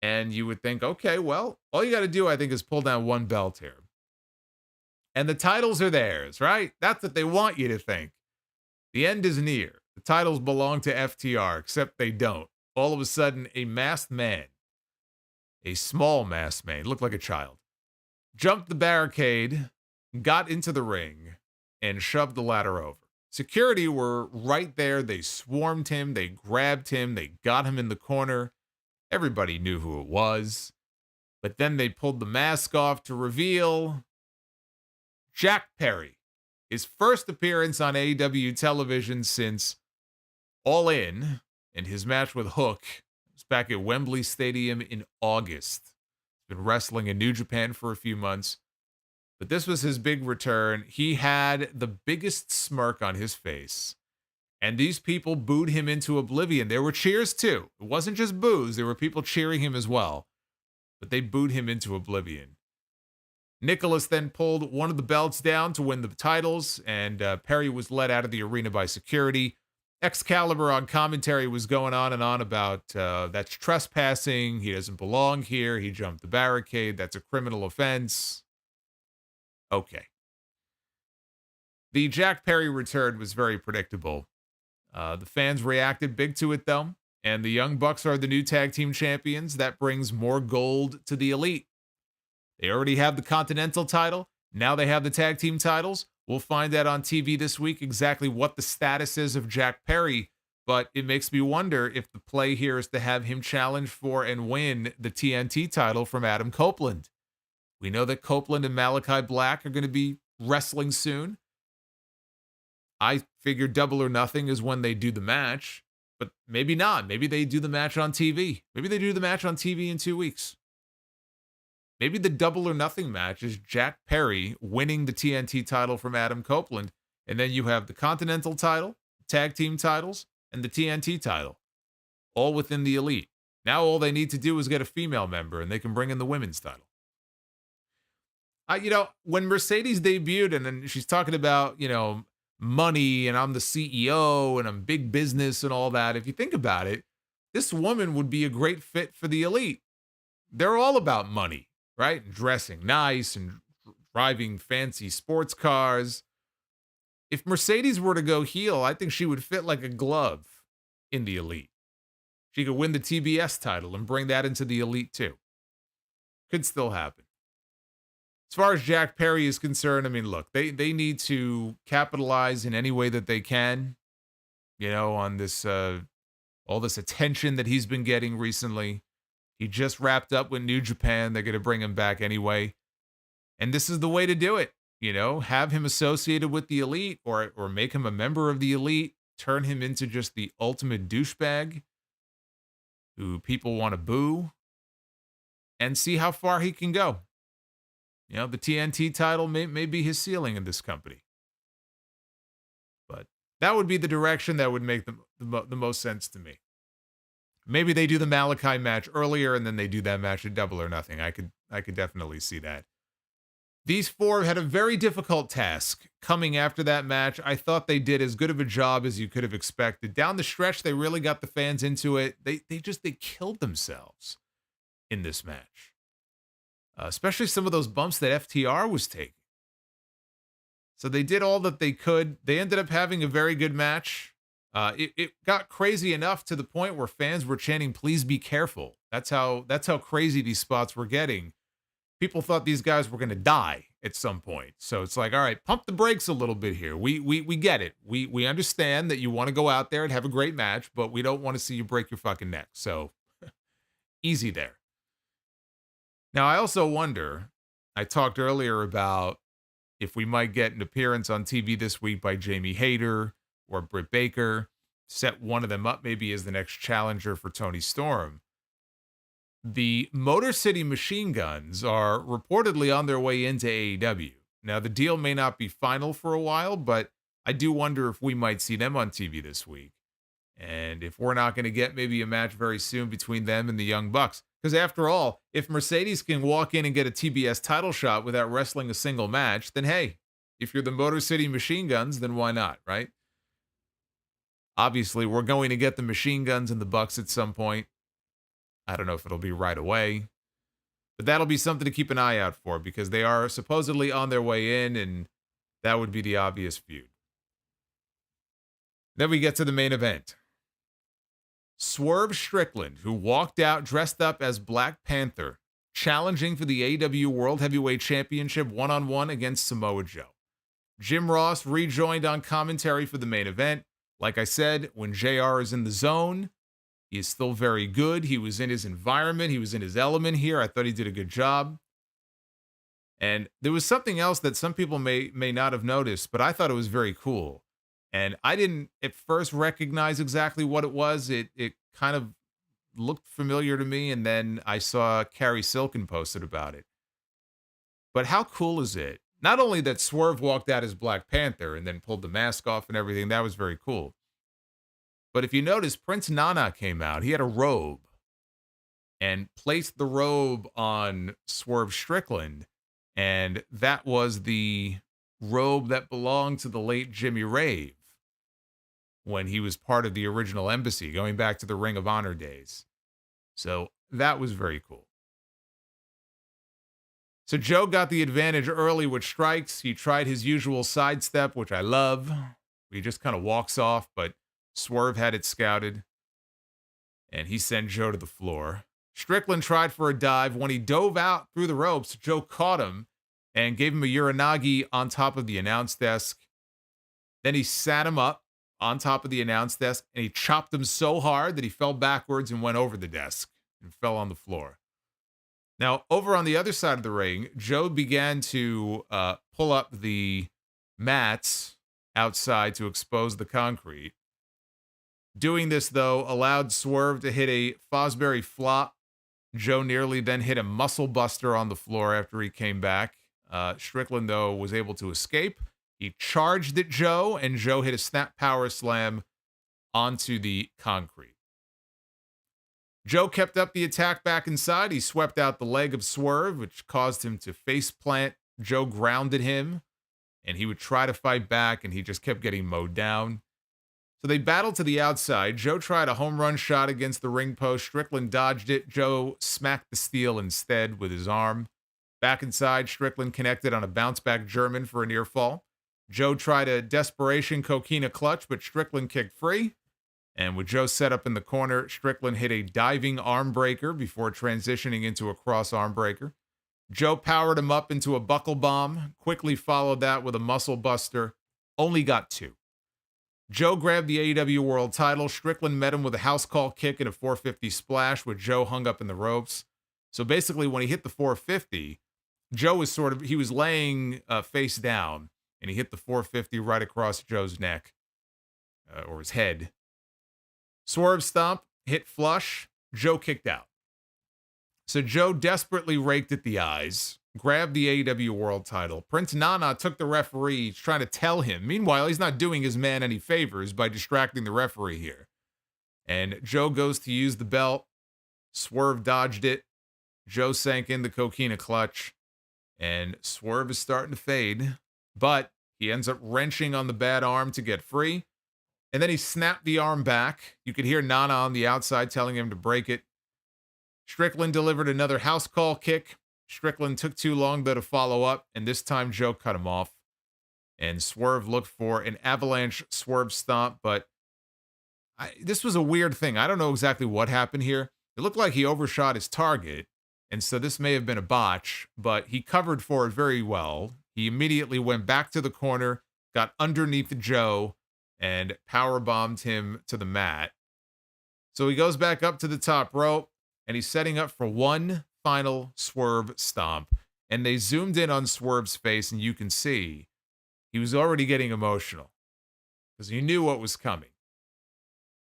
And you would think, okay, well, all you got to do, I think, is pull down one belt here. And the titles are theirs, right? That's what they want you to think. The end is near. The titles belong to FTR, except they don't. All of a sudden, a masked man, a small masked man, looked like a child, jumped the barricade, got into the ring, and shoved the ladder over. Security were right there. They swarmed him. They grabbed him. They got him in the corner. Everybody knew who it was. But then they pulled the mask off to reveal Jack Perry. His first appearance on AEW television since All In, and his match with Hook was back at Wembley Stadium in August. He's been wrestling in New Japan for a few months, but this was his big return. He had the biggest smirk on his face, and these people booed him into oblivion. There were cheers too. It wasn't just boos. There were people cheering him as well, but they booed him into oblivion. Nicholas then pulled one of the belts down to win the titles, and Perry was led out of the arena by security. Excalibur on commentary was going on and on about that's trespassing. He doesn't belong here. He jumped the barricade. That's a criminal offense. Okay. The Jack Perry return was very predictable. The fans reacted big to it, though, and the Young Bucks are the new tag team champions. That brings more gold to the Elite. They already have the Continental title. Now they have the tag team titles. We'll find out on TV this week exactly what the status is of Jack Perry, but it makes me wonder if the play here is to have him challenge for and win the TNT title from Adam Copeland. We know that Copeland and Malachi Black are going to be wrestling soon. I figure Double or Nothing is when they do the match, but maybe not. Maybe they do the match on TV. Maybe they do the match on TV in 2 weeks. Maybe the Double or Nothing match is Jack Perry winning the TNT title from Adam Copeland, and then you have the Continental title, tag team titles, and the TNT title, all within the Elite. Now all they need to do is get a female member, and they can bring in the women's title. When Mercedes debuted, and then she's talking about, money, and I'm the CEO, and I'm big business and all that, if you think about it, this woman would be a great fit for the Elite. They're all about money. Right? Dressing nice and driving fancy sports cars. If Mercedes were to go heel, I think she would fit like a glove in the Elite. She could win the TBS title and bring that into the Elite too. Could still happen. As far as Jack Perry is concerned, I mean, look, they need to capitalize in any way that they can, on this, all this attention that he's been getting recently. He just wrapped up with New Japan. They're going to bring him back anyway. And this is the way to do it. Have him associated with the Elite or make him a member of the Elite. Turn him into just the ultimate douchebag who people want to boo. And see how far he can go. The TNT title may be his ceiling in this company. But that would be the direction that would make the most sense to me. Maybe they do the Malachi match earlier and then they do that match at Double or Nothing. I could definitely see that. These four had a very difficult task coming after that match. I thought they did as good of a job as you could have expected. Down the stretch, they really got the fans into it. They killed themselves in this match. Especially some of those bumps that FTR was taking. So they did all that they could. They ended up having a very good match. It got crazy enough to the point where fans were chanting, "Please be careful." That's how crazy these spots were getting. People thought these guys were going to die at some point. So it's like, all right, pump the brakes a little bit here. We get it. We understand that you want to go out there and have a great match, but we don't want to see you break your fucking neck. So easy there. Now, I also wonder, I talked earlier about if we might get an appearance on TV this week by Jamie Hayter or Britt Baker, set one of them up maybe as the next challenger for Toni Storm. The Motor City Machine Guns are reportedly on their way into AEW. Now, the deal may not be final for a while, but I do wonder if we might see them on TV this week. And if we're not going to get maybe a match very soon between them and the Young Bucks. Because after all, if Mercedes can walk in and get a TBS title shot without wrestling a single match, then hey, if you're the Motor City Machine Guns, then why not, right? Obviously, we're going to get the Machine Guns and the Bucks at some point. I don't know if it'll be right away. But that'll be something to keep an eye out for because they are supposedly on their way in, and that would be the obvious feud. Then we get to the main event. Swerve Strickland, who walked out dressed up as Black Panther, challenging for the AEW World Heavyweight Championship one-on-one against Samoa Joe. Jim Ross rejoined on commentary for the main event. Like I said, when JR is in the zone, he is still very good. He was in his environment. He was in his element here. I thought he did a good job. And there was something else that some people may not have noticed, but I thought it was very cool. And I didn't at first recognize exactly what it was. It kind of looked familiar to me, and then I saw Carrie Silken posted about it. But how cool is it? Not only that Swerve walked out as Black Panther and then pulled the mask off and everything, that was very cool. But if you notice, Prince Nana came out. He had a robe and placed the robe on Swerve Strickland, and that was the robe that belonged to the late Jimmy Rave when he was part of the original Embassy, going back to the Ring of Honor days. So that was very cool. So Joe got the advantage early with strikes. He tried his usual sidestep, which I love. He just kind of walks off, but Swerve had it scouted, and he sent Joe to the floor. Strickland tried for a dive. When he dove out through the ropes, Joe caught him and gave him a Uranagi on top of the announce desk. Then he sat him up on top of the announce desk, and he chopped him so hard that he fell backwards and went over the desk and fell on the floor. Now, over on the other side of the ring, Joe began to pull up the mats outside to expose the concrete. Doing this, though, allowed Swerve to hit a Fosbury flop. Joe nearly then hit a muscle buster on the floor after he came back. Strickland, though, was able to escape. He charged at Joe, and Joe hit a snap power slam onto the concrete. Joe kept up the attack back inside. He swept out the leg of Swerve, which caused him to face plant. Joe grounded him, and he would try to fight back, and he just kept getting mowed down. So they battled to the outside. Joe tried a home run shot against the ring post. Strickland dodged it. Joe smacked the steel instead with his arm. Back inside, Strickland connected on a bounce-back German for a near fall. Joe tried a desperation coquina clutch, but Strickland kicked free. And with Joe set up in the corner, Strickland hit a diving arm breaker before transitioning into a cross arm breaker. Joe powered him up into a buckle bomb, quickly followed that with a muscle buster. Only got two. Joe grabbed the AEW World title. Strickland met him with a house call kick and a 450 splash, with Joe hung up in the ropes. So basically, when he hit the 450, Joe was he was laying face down, and he hit the 450 right across Joe's neck, or his head. Swerve stomp, hit flush, Joe kicked out. So Joe desperately raked at the eyes, grabbed the AEW World title. Prince Nana took the referee, trying to tell him. Meanwhile, he's not doing his man any favors by distracting the referee here. And Joe goes to use the belt. Swerve dodged it. Joe sank in the coquina clutch. And Swerve is starting to fade. But he ends up wrenching on the bad arm to get free. And then he snapped the arm back. You could hear Nana on the outside telling him to break it. Strickland delivered another house call kick. Strickland took too long, though, to follow up, and this time Joe cut him off. And Swerve looked for an avalanche Swerve stomp, but this was a weird thing. I don't know exactly what happened here. It looked like he overshot his target, and so this may have been a botch, but he covered for it very well. He immediately went back to the corner, got underneath Joe, and powerbombed him to the mat. So he goes back up to the top rope, and he's setting up for one final Swerve stomp. And they zoomed in on Swerve's face, and you can see he was already getting emotional because he knew what was coming.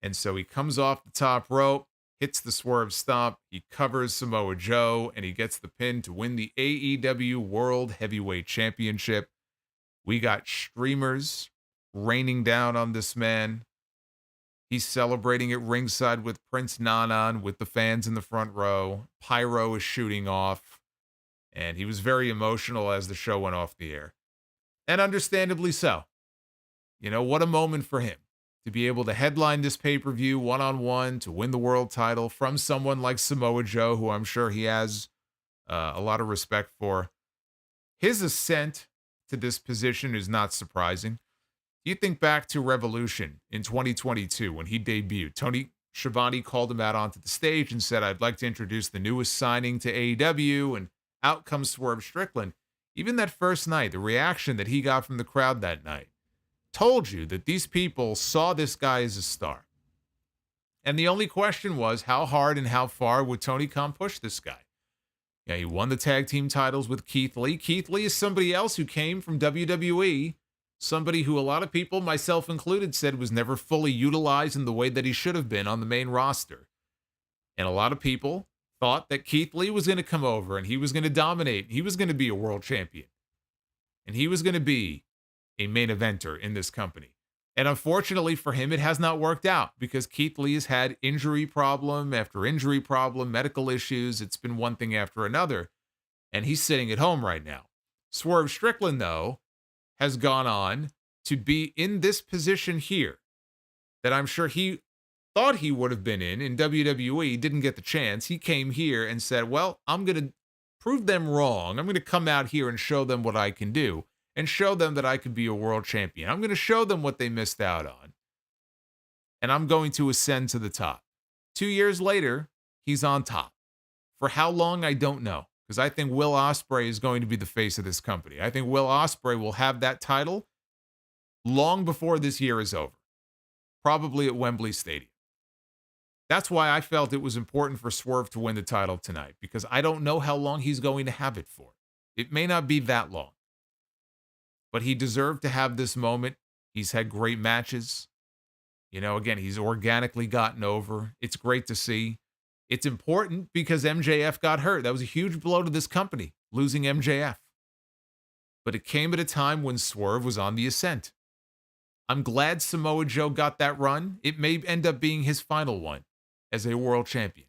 And so he comes off the top rope, hits the Swerve stomp, he covers Samoa Joe, and he gets the pin to win the AEW World Heavyweight Championship. We got streamers raining down on this man. He's celebrating at ringside with Prince Nanan with the fans in the front row. Pyro is shooting off. And he was very emotional as the show went off the air. And understandably so. You know, what a moment for him to be able to headline this pay-per-view one-on-one, to win the world title from someone like Samoa Joe, who I'm sure he has a lot of respect for. His ascent to this position is not surprising. You think back to Revolution in 2022 when he debuted. Tony Schiavone called him out onto the stage and said, "I'd like to introduce the newest signing to AEW," and out comes Swerve Strickland. Even that first night, the reaction that he got from the crowd that night told you that these people saw this guy as a star. And the only question was, how hard and how far would Tony Khan push this guy? Yeah, he won the tag team titles with Keith Lee. Keith Lee is somebody else who came from WWE, somebody who a lot of people, myself included, said was never fully utilized in the way that he should have been on the main roster. And a lot of people thought that Keith Lee was going to come over and he was going to dominate. He was going to be a world champion. And he was going to be a main eventer in this company. And unfortunately for him, it has not worked out because Keith Lee has had injury problem after injury problem, medical issues. It's been one thing after another. And he's sitting at home right now. Swerve Strickland, though, has gone on to be in this position here that I'm sure he thought he would have been in WWE, didn't get the chance. He came here and said, well, I'm going to prove them wrong. I'm going to come out here and show them what I can do and show them that I could be a world champion. I'm going to show them what they missed out on. And I'm going to ascend to the top. 2 years later, he's on top. For how long, I don't know. Because I think Will Ospreay is going to be the face of this company. I think Will Ospreay will have that title long before this year is over. Probably at Wembley Stadium. That's why I felt it was important for Swerve to win the title tonight. Because I don't know how long he's going to have it for. It may not be that long. But he deserved to have this moment. He's had great matches. You know, again, he's organically gotten over. It's great to see. It's important because MJF got hurt. That was a huge blow to this company, losing MJF. But it came at a time when Swerve was on the ascent. I'm glad Samoa Joe got that run. It may end up being his final one as a world champion.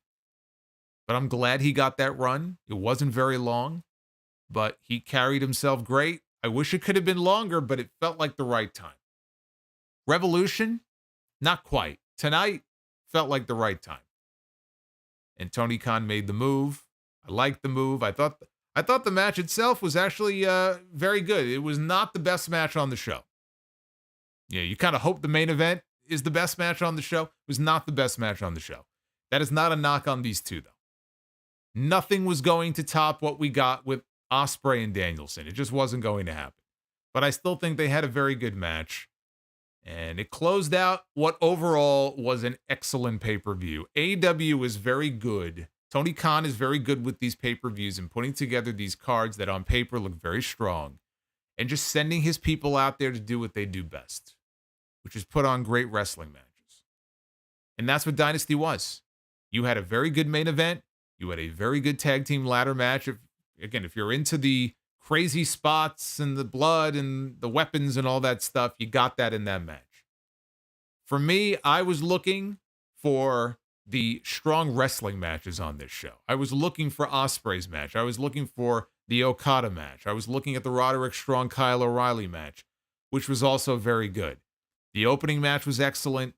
But I'm glad he got that run. It wasn't very long, but he carried himself great. I wish it could have been longer, but it felt like the right time. Revolution? Not quite. Tonight felt like the right time. And Tony Khan made the move. I liked the move. I thought the match itself was actually very good. It was not the best match on the show. Yeah, you kind of hope the main event is the best match on the show. It was not the best match on the show. That is not a knock on these two, though. Nothing was going to top what we got with Ospreay and Danielson. It just wasn't going to happen. But I still think they had a very good match. And it closed out what overall was an excellent pay-per-view. AEW is very good. Tony Khan is very good with these pay-per-views and putting together these cards that on paper look very strong. And just sending his people out there to do what they do best, which is put on great wrestling matches. And that's what Dynasty was. You had a very good main event. You had a very good tag team ladder match. If you're into the crazy spots and the blood and the weapons and all that stuff, you got that in that match. For me, I was looking for the strong wrestling matches on this show. I was looking for Ospreay's match. I was looking for the Okada match. I was looking at the Roderick Strong Kyle O'Reilly match, which was also very good. The opening match was excellent.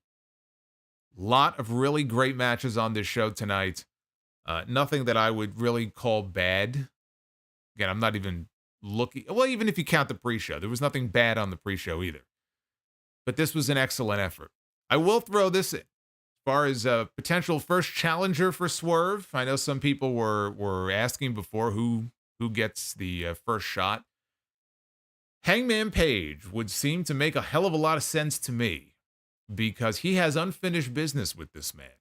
Lot of really great matches on this show tonight. Nothing that I would really call bad. Again, I'm not even looking. Well, even if you count the pre-show, there was nothing bad on the pre-show either. But this was an excellent effort. I will throw this in. As far as a potential first challenger for Swerve, I know some people were asking before who gets the first shot. Hangman Page would seem to make a hell of a lot of sense to me because he has unfinished business with this man.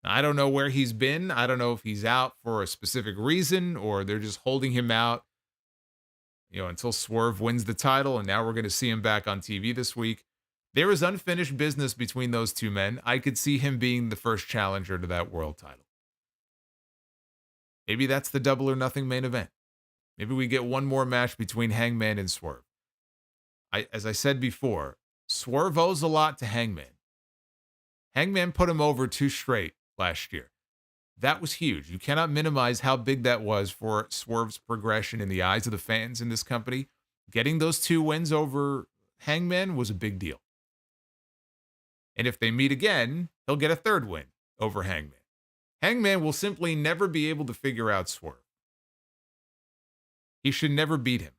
I don't know where he's been. I don't know if he's out for a specific reason or they're just holding him out, until Swerve wins the title, and now we're going to see him back on TV this week. There is unfinished business between those two men. I could see him being the first challenger to that world title. Maybe that's the Double or Nothing main event. Maybe we get one more match between Hangman and Swerve. As I said before, Swerve owes a lot to Hangman. Hangman put him over 2 straight last year. That was huge. You cannot minimize how big that was for Swerve's progression in the eyes of the fans in this company. Getting those 2 wins over Hangman was a big deal. And if they meet again, he'll get a 3rd win over Hangman. Hangman will simply never be able to figure out Swerve. He should never beat him.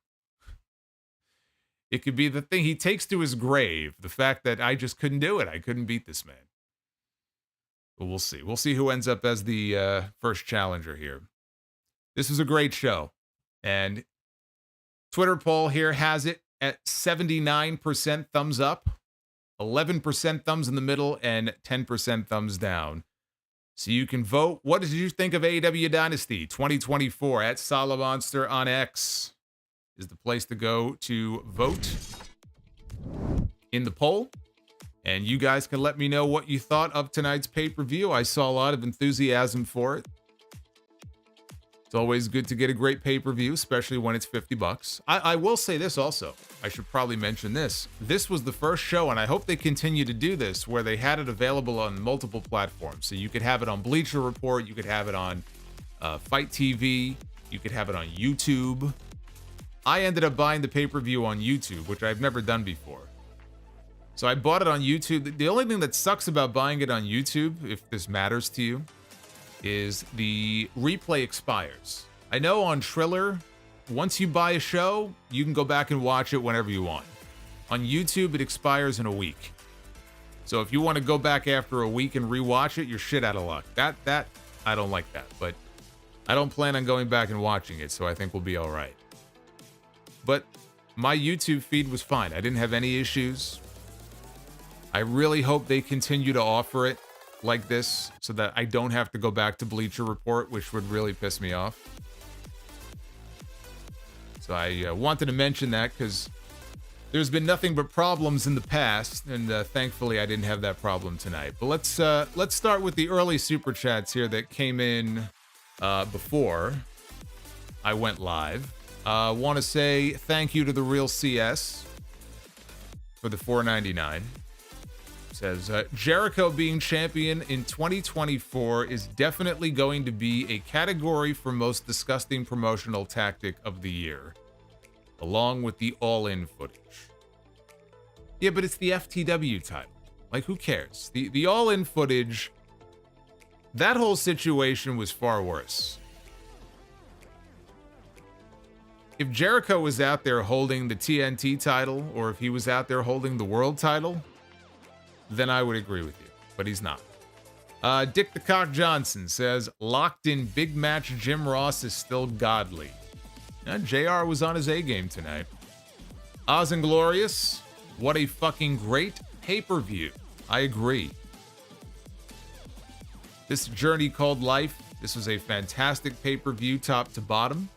It could be the thing he takes to his grave, the fact that I just couldn't do it. I couldn't beat this man. But we'll see. We'll see who ends up as the first challenger here. This was a great show. And Twitter poll here has it at 79% thumbs up, 11% thumbs in the middle, and 10% thumbs down. So you can vote. What did you think of AEW Dynasty 2024 at Solomonster on X? Is the place to go to vote in the poll. And you guys can let me know what you thought of tonight's pay-per-view. I saw a lot of enthusiasm for it. It's always good to get a great pay-per-view, especially when it's $50. I will say this also. I should probably mention this. This was the first show, and I hope they continue to do this, where they had it available on multiple platforms. So you could have it on Bleacher Report, you could have it on Fight TV, you could have it on YouTube. I ended up buying the pay-per-view on YouTube, which I've never done before. So I bought it on YouTube. The only thing that sucks about buying it on YouTube, if this matters to you, is the replay expires. I know on Triller, once you buy a show, you can go back and watch it whenever you want. On YouTube, it expires in a week. So if you want to go back after a week and rewatch it, you're shit out of luck. That I don't like that, but I don't plan on going back and watching it, so I think we'll be all right. But my YouTube feed was fine. I didn't have any issues. I really hope they continue to offer it like this so that I don't have to go back to Bleacher Report, which would really piss me off. So I wanted to mention that because there's been nothing but problems in the past, and thankfully I didn't have that problem tonight. But let's start with the early super chats here that came in before I went live. Want to say thank you to the Real CS for the $4.99. Says, Jericho being champion in 2024 is definitely going to be a category for most disgusting promotional tactic of the year, along with the all-in footage. Yeah, but it's the FTW title. Like, who cares? The all-in footage, that whole situation was far worse. If Jericho was out there holding the TNT title, or if he was out there holding the world title, then I would agree with you, but he's not. Dick the Cock Johnson says, locked in big match Jim Ross is still godly. JR was on his A game tonight. Oz and Glorious, what a fucking great pay-per-view. I agree. This journey called life, this was a fantastic pay-per-view top to bottom.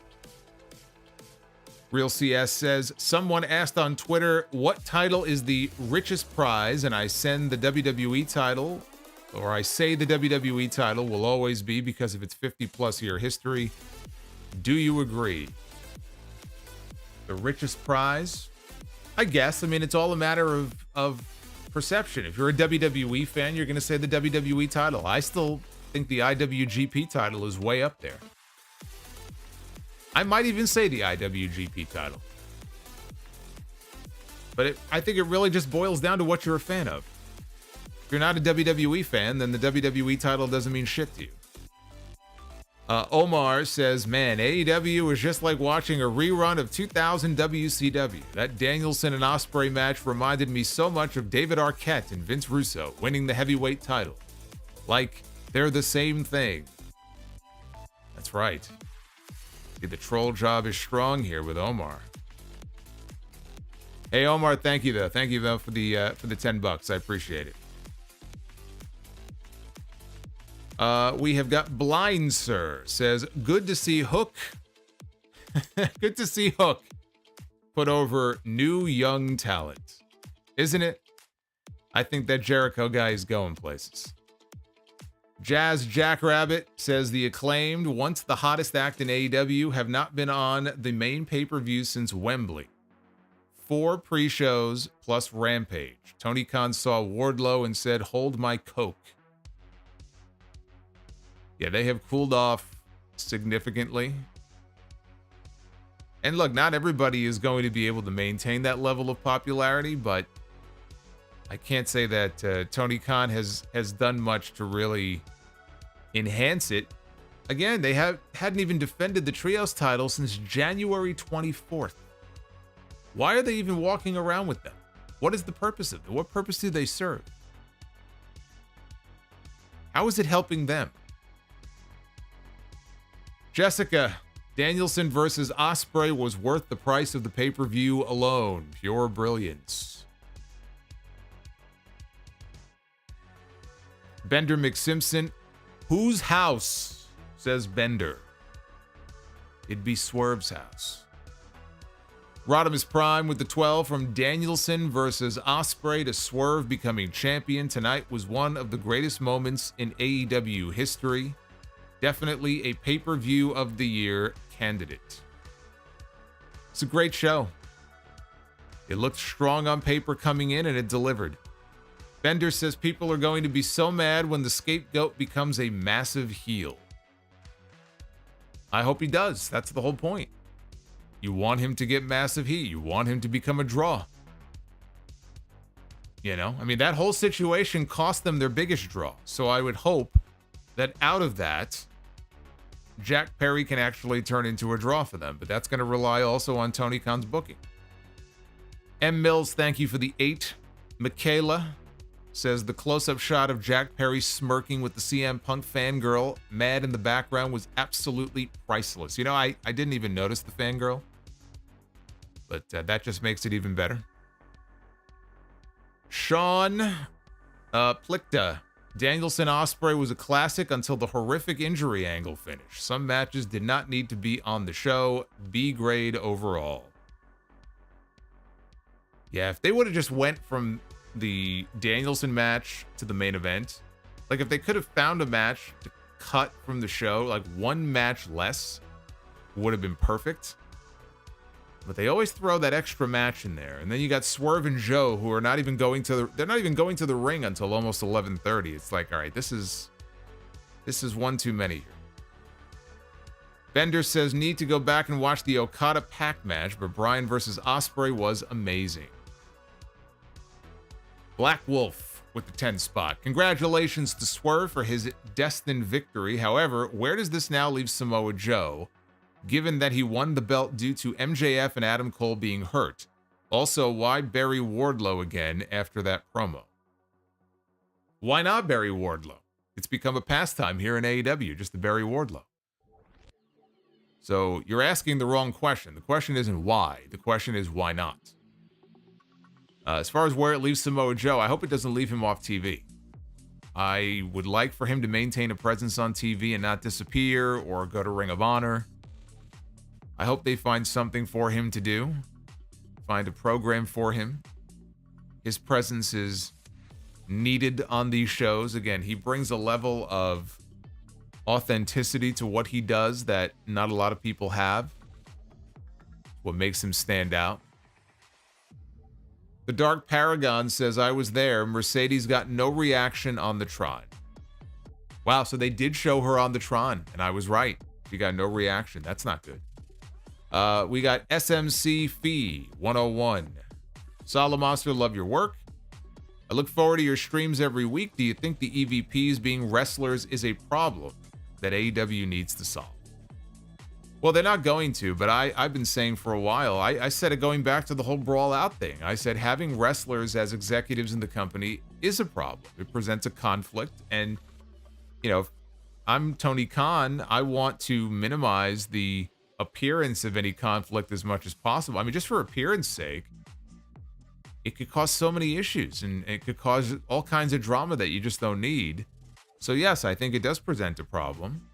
Real CS says, someone asked on Twitter, what title is the richest prize? And I send the WWE title, or I say the WWE title will always be because of its 50-plus year history. Do you agree? The richest prize? I guess. I mean, it's all a matter of perception. If you're a WWE fan, you're going to say the WWE title. I still think the IWGP title is way up there. I might even say the IWGP title. But I think it really just boils down to what you're a fan of. If you're not a WWE fan, then the WWE title doesn't mean shit to you. Omar says, man, AEW is just like watching a rerun of 2000 WCW. That Danielson and Ospreay match reminded me so much of David Arquette and Vince Russo winning the heavyweight title. Like, they're the same thing. That's right. The troll job is strong here with Omar. Hey Omar, thank you though. Thank you though for the $10. I appreciate it. We have got Blind Sir says, good to see Hook. Good to see Hook put over new young talent. Isn't it? I think that Jericho guy is going places. Jazz Jackrabbit says the Acclaimed, once the hottest act in AEW, have not been on the main pay-per-view since Wembley. 4 pre-shows plus Rampage. Tony Khan saw Wardlow and said, "Hold my coke." Yeah, they have cooled off significantly. And look, not everybody is going to be able to maintain that level of popularity, but I can't say that Tony Khan has done much to really enhance it. Again, they hadn't even defended the Trios title since January 24th. Why are they even walking around with them? What is the purpose of them? What purpose do they serve? How is it helping them? Jessica, Danielson versus Ospreay was worth the price of the pay-per-view alone. Pure brilliance. Bender McSimpson, whose house? Says Bender. It'd be Swerve's house. Rodimus Prime with the 12 from Danielson versus Ospreay to Swerve becoming champion tonight was one of the greatest moments in AEW history. Definitely a pay-per-view of the year candidate. It's a great show. It looked strong on paper coming in and it delivered. Bender says people are going to be so mad when the scapegoat becomes a massive heel. I hope he does. That's the whole point. You want him to get massive heat. You want him to become a draw. You know, I mean, that whole situation cost them their biggest draw. So I would hope that out of that, Jack Perry can actually turn into a draw for them. But that's going to rely also on Tony Khan's booking. M. Mills, thank you for the 8. Michaela says the close-up shot of Jack Perry smirking with the CM Punk fangirl mad in the background was absolutely priceless. You know, I didn't even notice the fangirl, but that just makes it even better. Sean Plickta, Danielson Ospreay was a classic until the horrific injury angle finished. Some matches did not need to be on the show. B grade overall. Yeah, if they would have just went from the Danielson match to the main event, like if they could have found a match to cut from the show, like one match less would have been perfect. But they always throw that extra match in there, and then you got Swerve and Joe, who are not even going to they're not even going to the ring until almost 11:30. It's like, all right, this is one too many here. Bender says need to go back and watch the Okada Pac match, but Bryan versus Ospreay was amazing. Black Wolf with the 10 spot. Congratulations to Swerve for his destined victory. However, where does this now leave Samoa Joe, given that he won the belt due to MJF and Adam Cole being hurt? Also, why bury Wardlow again after that promo? Why not bury Wardlow? It's become a pastime here in AEW just to bury Wardlow. So you're asking the wrong question. The question isn't why. The question is why not? As far as where it leaves Samoa Joe, I hope it doesn't leave him off TV. I would like for him to maintain a presence on TV and not disappear or go to Ring of Honor. I hope they find something for him to do. Find a program for him. His presence is needed on these shows. Again, he brings a level of authenticity to what he does that not a lot of people have. What makes him stand out. The Dark Paragon says, I was there. Mercedes got no reaction on the Tron. Wow, so they did show her on the Tron, and I was right. She got no reaction. That's not good. We got SMC Fee 101. Solomonster, love your work. I look forward to your streams every week. Do you think the EVPs being wrestlers is a problem that AEW needs to solve? Well, they're not going to, but I've been saying for a while, I said it going back to the whole Brawl Out thing. I said having wrestlers as executives in the company is a problem. It presents a conflict. And, you know, if I'm Tony Khan, I want to minimize the appearance of any conflict as much as possible. I mean, just for appearance sake, it could cause so many issues and it could cause all kinds of drama that you just don't need. So yes, I think it does present a problem.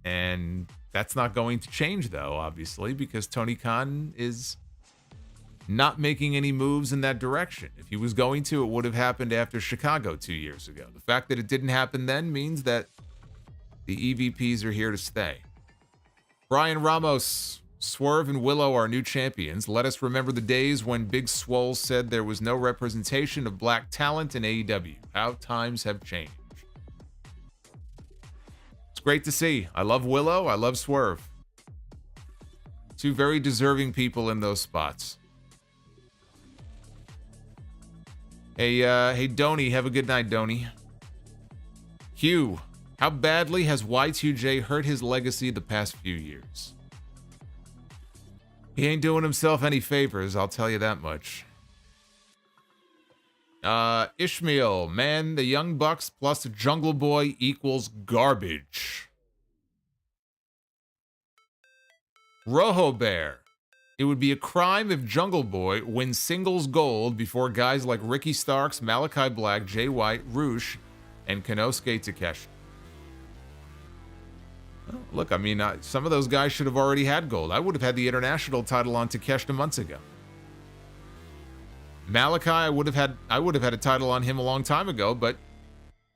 And that's not going to change, though, obviously, because Tony Khan is not making any moves in that direction. If he was going to, it would have happened after Chicago 2 years ago. The fact that it didn't happen then means that the EVPs are here to stay. Brian Ramos Swerve and Willow are new champions. Let us remember the days when Big Swole said there was no representation of black talent in AEW. How times have changed. It's great to see. I love Willow. I love Swerve. Two very deserving people in those spots. Hey, Toni. Have a good night, Toni. Hugh, how badly has Y2J hurt his legacy the past few years? He ain't doing himself any favors, I'll tell you that much. Ishmael, man, the Young Bucks plus Jungle Boy equals garbage. Rojo Bear, it would be a crime if Jungle Boy wins singles gold before guys like Ricky Starks, Malachi Black, Jay White, Roosh, and Konosuke Takeshi. Look, I mean, some of those guys should have already had gold. I would have had the international title on Takeshita months ago. Malachi, I would have had a title on him a long time ago, but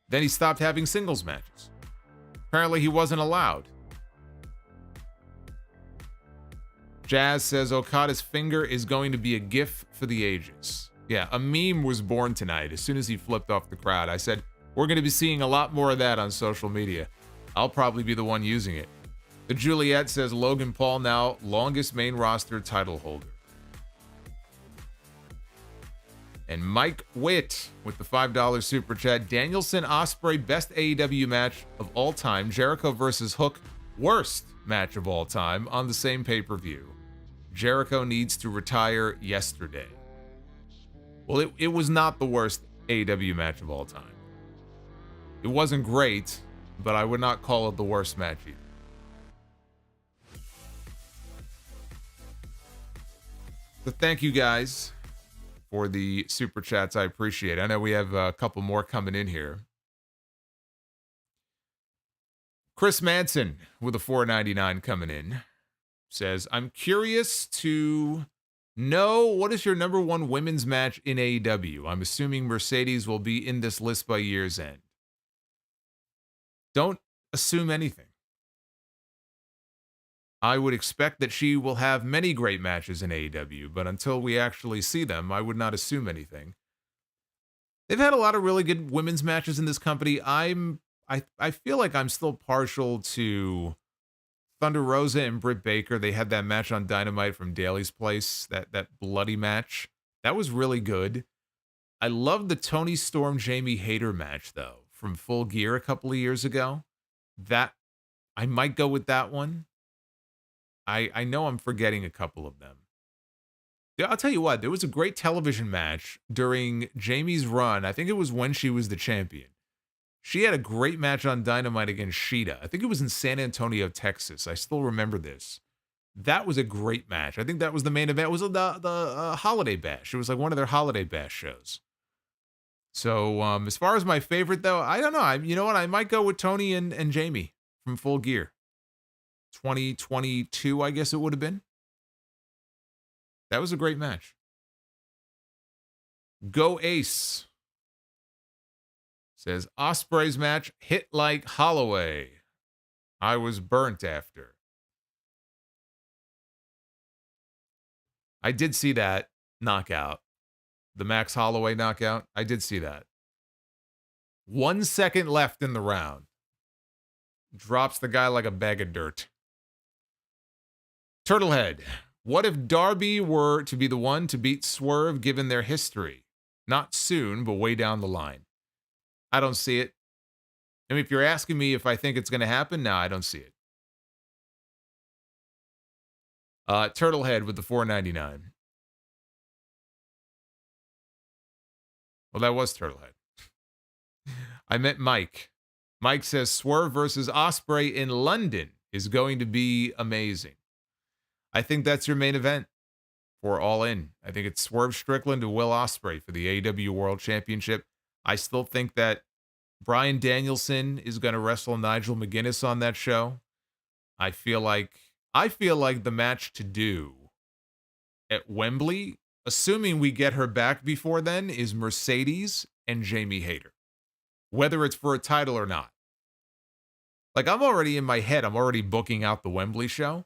then he stopped having singles matches. Apparently, he wasn't allowed. Jazz says Okada's finger is going to be a gif for the ages. Yeah, a meme was born tonight. As soon as he flipped off the crowd, I said, we're going to be seeing a lot more of that on social media. I'll probably be the one using it. The Juliet says Logan Paul now longest main roster title holder. And Mike Witt with the $5 super chat. Danielson Ospreay best AEW match of all time. Jericho versus Hook worst match of all time on the same pay-per-view. Jericho needs to retire yesterday. Well, it was not the worst AEW match of all time. It wasn't great, but I would not call it the worst match either. So thank you guys for the super chats. I appreciate it. I know we have a couple more coming in here. Chris Manson with a $4.99 coming in says, I'm curious to know what is your number one women's match in AEW. I'm assuming Mercedes will be in this list by year's end. Don't assume anything. I would expect that she will have many great matches in AEW, but until we actually see them, I would not assume anything. They've had a lot of really good women's matches in this company. I feel like I'm still partial to Thunder Rosa and Britt Baker. They had that match on Dynamite from Daly's Place, that bloody match. That was really good. I love the Toni Storm Jamie Hayter match, though, from Full Gear a couple of years ago. That I might go with that one. I know I'm forgetting a couple of them. Yeah, I'll tell you what, there was a great television match during Jamie's run. I think it was when she was the champion. She had a great match on Dynamite against Shida. I think it was in San Antonio, Texas. I still remember this. That was a great match. I think that was the main event. It was the Holiday Bash. It was like one of their Holiday Bash shows. So as far as my favorite, though, I don't know. You know what? I might go with Toni and Jamie from Full Gear. 2022, I guess it would have been. That was a great match. Go Ace says, Ospreay's match hit like Holloway. I was burnt after. I did see that knockout. The Max Holloway knockout. I did see that. 1 second left in the round. Drops the guy like a bag of dirt. Turtlehead. What if Darby were to be the one to beat Swerve given their history? Not soon, but way down the line. I don't see it. I mean, if you're asking me if I think it's going to happen, no, I don't see it. Turtlehead with the $4.99. Well, that was Turtlehead. I meant Mike. Mike says Swerve versus Ospreay in London is going to be amazing. I think that's your main event for All In. I think it's Swerve Strickland to Will Ospreay for the AEW World Championship. I still think that Bryan Danielson is going to wrestle Nigel McGuinness on that show. I feel like the match to do at Wembley, assuming we get her back before then, is Mercedes and Jamie Hayter. Whether it's for a title or not. Like, I'm already in my head, I'm already booking out the Wembley show.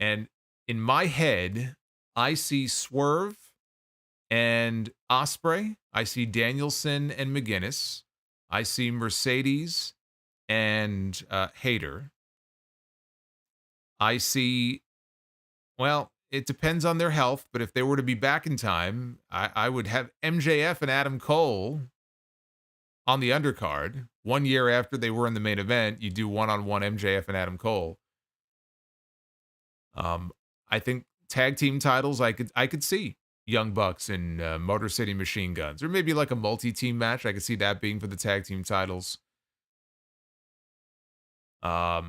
And in my head, I see Swerve and Ospreay. I see Danielson and McGuinness. I see Mercedes and Hayter. I see, well, it depends on their health, but if they were to be back in time, I would have MJF and Adam Cole on the undercard. 1 year after they were in the main event, you do one-on-one MJF and Adam Cole. I think tag team titles, I could see Young Bucks and Motor City Machine Guns, or maybe like a multi-team match. I could see that being for the tag team titles. What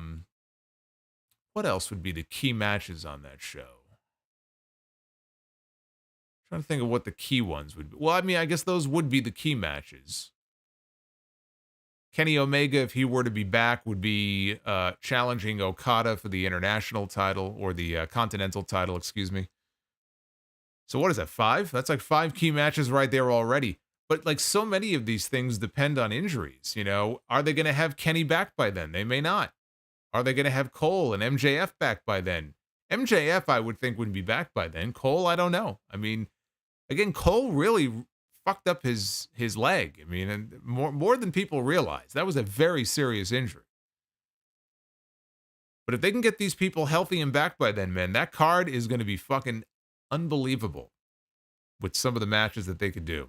else would be the key matches on that show? I'm trying to think of what the key ones would be. Well, I mean, I guess those would be the key matches. Kenny Omega, if he were to be back, would be challenging Okada for the international title, or the Continental title, excuse me. So what is that, 5? That's like 5 key matches right there already. But like so many of these things depend on injuries, you know. Are they going to have Kenny back by then? They may not. Are they going to have Cole and MJF back by then? MJF, I would think, would be back by then. Cole, I don't know. I mean, again, Cole really fucked up his leg. I mean, and more than people realize. That was a very serious injury. But if they can get these people healthy and back by then, man, that card is going to be fucking unbelievable with some of the matches that they could do.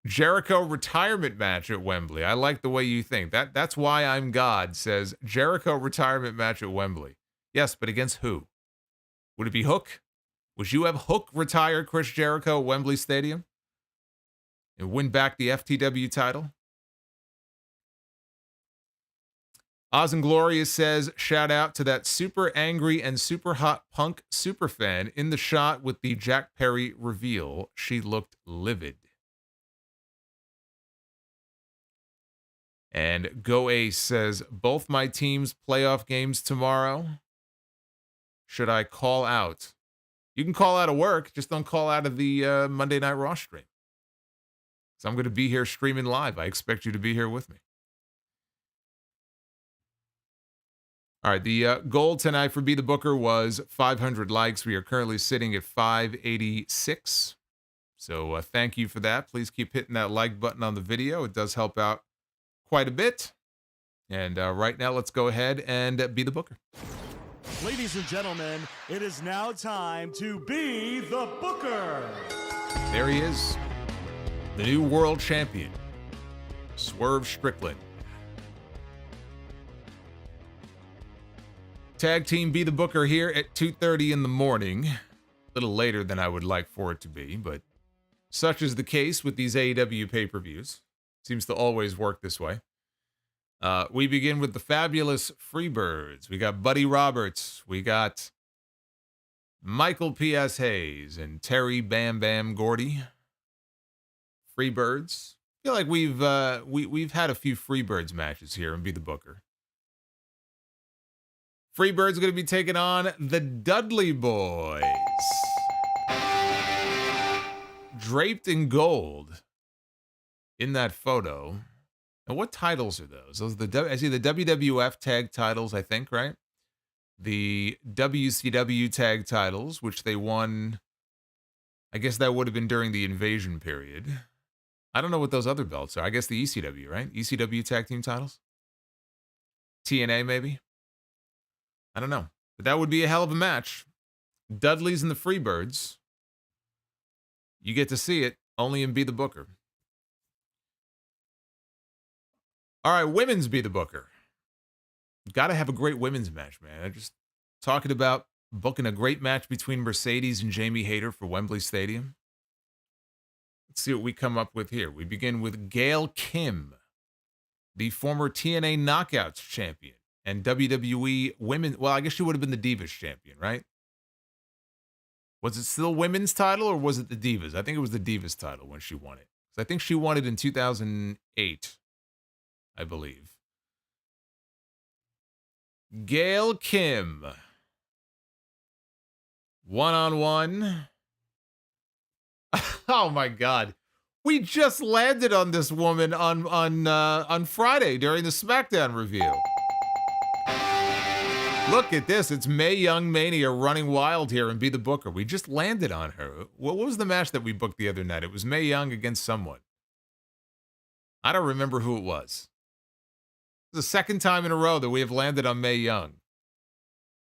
Jericho retirement match at Wembley. I like the way you think. That's why I'm God says Jericho retirement match at Wembley. Yes, but against who? Would it be Hook? Would you have Hook retire Chris Jericho at Wembley Stadium and win back the FTW title? Oz and Glorious says, shout out to that super angry and super hot Punk superfan in the shot with the Jack Perry reveal. She looked livid. And Go Ace says, both my teams' playoff games tomorrow. Should I call out? You can call out of work, just don't call out of the Monday Night Raw stream. So I'm going to be here streaming live. I expect you to be here with me. All right, the goal tonight for Be the Booker was 500 likes. We are currently sitting at 586. So thank you for that. Please keep hitting that like button on the video. It does help out quite a bit. And right now, let's go ahead and be the Booker. Ladies and gentlemen, it is now time to be the Booker. There he is, the new world champion, Swerve Strickland. Tag team Be the Booker here at 2:30 in the morning. A little later than I would like for it to be, but such is the case with these AEW pay-per-views. Seems to always work this way. We begin with the fabulous Freebirds. We got Buddy Roberts. We got Michael P.S. Hayes and Terry Bam Bam Gordy. Freebirds. I feel like we've had a few Freebirds matches here in Be the Booker. Freebirds going to be taking on the Dudley Boys. Draped in gold in that photo. Now, what titles are those? Those are I see the WWF tag titles, I think, right? The WCW tag titles, which they won. I guess that would have been during the Invasion period. I don't know what those other belts are. I guess the ECW, right? ECW tag team titles? TNA, maybe? I don't know. But that would be a hell of a match. Dudley's and the Freebirds. You get to see it only in Be the Booker. All right, women's Be the Booker. Got to have a great women's match, man. I'm just talking about booking a great match between Mercedes and Jamie Hayter for Wembley Stadium. Let's see what we come up with here. We begin with Gail Kim, the former TNA Knockouts champion and WWE women. Well, I guess she would have been the Divas champion, right? Was it still women's title or was it the Divas? I think it was the Divas title when she won it. I think she won it in 2008. I believe. Gail Kim. One-on-one. Oh my God. We just landed on this woman on Friday during the SmackDown review. Look at this. It's Mae Young Mania running wild here and Be the Booker. We just landed on her. What was the match that we booked the other night? It was Mae Young against someone. I don't remember who it was. It's the second time in a row that we have landed on Mae Young.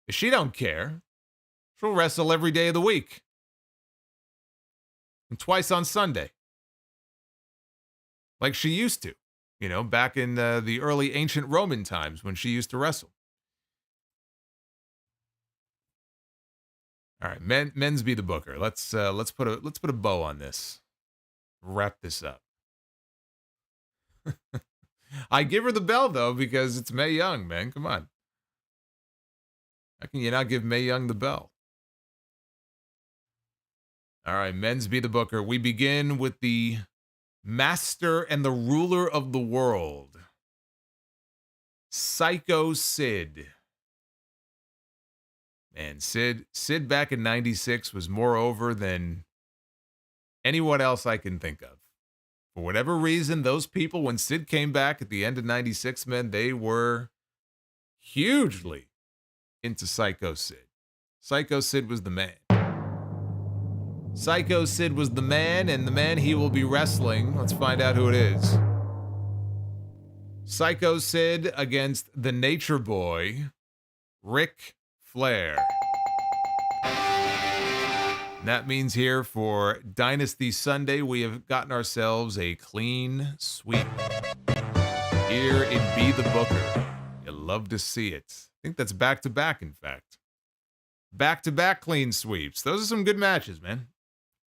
She don't care. She'll wrestle every day of the week. And twice on Sunday. Like she used to. You know, back in the early ancient Roman times when she used to wrestle. All right, men's Be the Booker. Let's put a bow on this. Wrap this up. I give her the bell though because it's Mae Young, man. Come on. How can you not give Mae Young the bell? All right, men's Be the Booker. We begin with the master and the ruler of the world, Psycho Sid. Man, Sid back in 96 was more over than anyone else I can think of. For whatever reason, those people, when Sid came back at the end of 96, man, they were hugely into Psycho Sid. Psycho Sid was the man. Psycho Sid was the man, and the man he will be wrestling. Let's find out who it is. Psycho Sid against the Nature Boy, Ric Flair. And that means here for Dynasty Sunday, we have gotten ourselves a clean sweep. Here in Be the Booker. You'll love to see it. I think that's back-to-back, in fact. Back-to-back clean sweeps. Those are some good matches, man.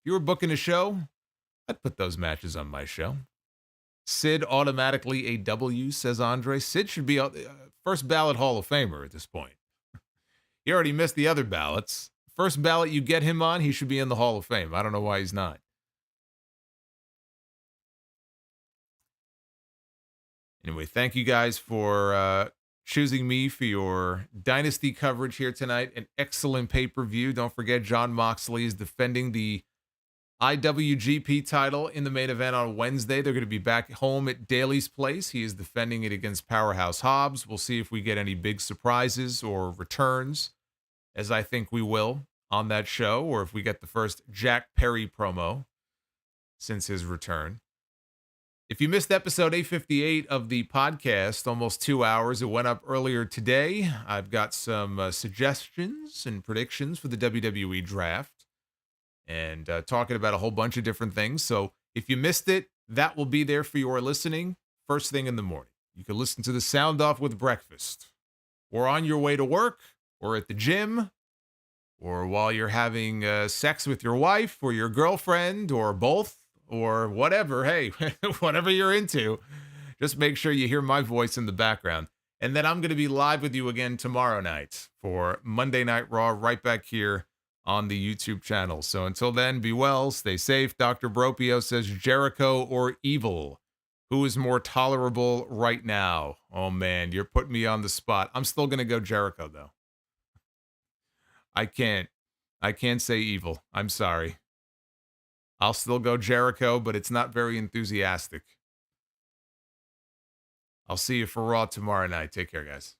If you were booking a show, I'd put those matches on my show. Sid automatically a W, says Andre. Sid should be a first ballot Hall of Famer at this point. He already missed the other ballots. First ballot you get him on, he should be in the Hall of Fame. I don't know why he's not. Anyway, thank you guys for choosing me for your Dynasty coverage here tonight. An excellent pay-per-view. Don't forget, Jon Moxley is defending the IWGP title in the main event on Wednesday. They're going to be back home at Daly's place. He is defending it against Powerhouse Hobbs. We'll see if we get any big surprises or returns, as I think we will on that show, or if we get the first Jack Perry promo since his return. If you missed episode 858 of the podcast, almost 2 hours, it went up earlier today. I've got some suggestions and predictions for the WWE draft and talking about a whole bunch of different things. So if you missed it, that will be there for your listening first thing in the morning. You can listen to the sound off with breakfast, or on your way to work, or at the gym, or while you're having sex with your wife or your girlfriend, or both, or whatever. Hey, whatever you're into, just make sure you hear my voice in the background. And then I'm going to be live with you again tomorrow night for Monday Night Raw, right back here on the YouTube channel. So until then, be well, stay safe. Dr. Bropio says Jericho or Evil. Who is more tolerable right now? Oh, man, you're putting me on the spot. I'm still going to go Jericho, though. I can't say Evil. I'm sorry. I'll still go Jericho, but it's not very enthusiastic. I'll see you for Raw tomorrow night. Take care, guys.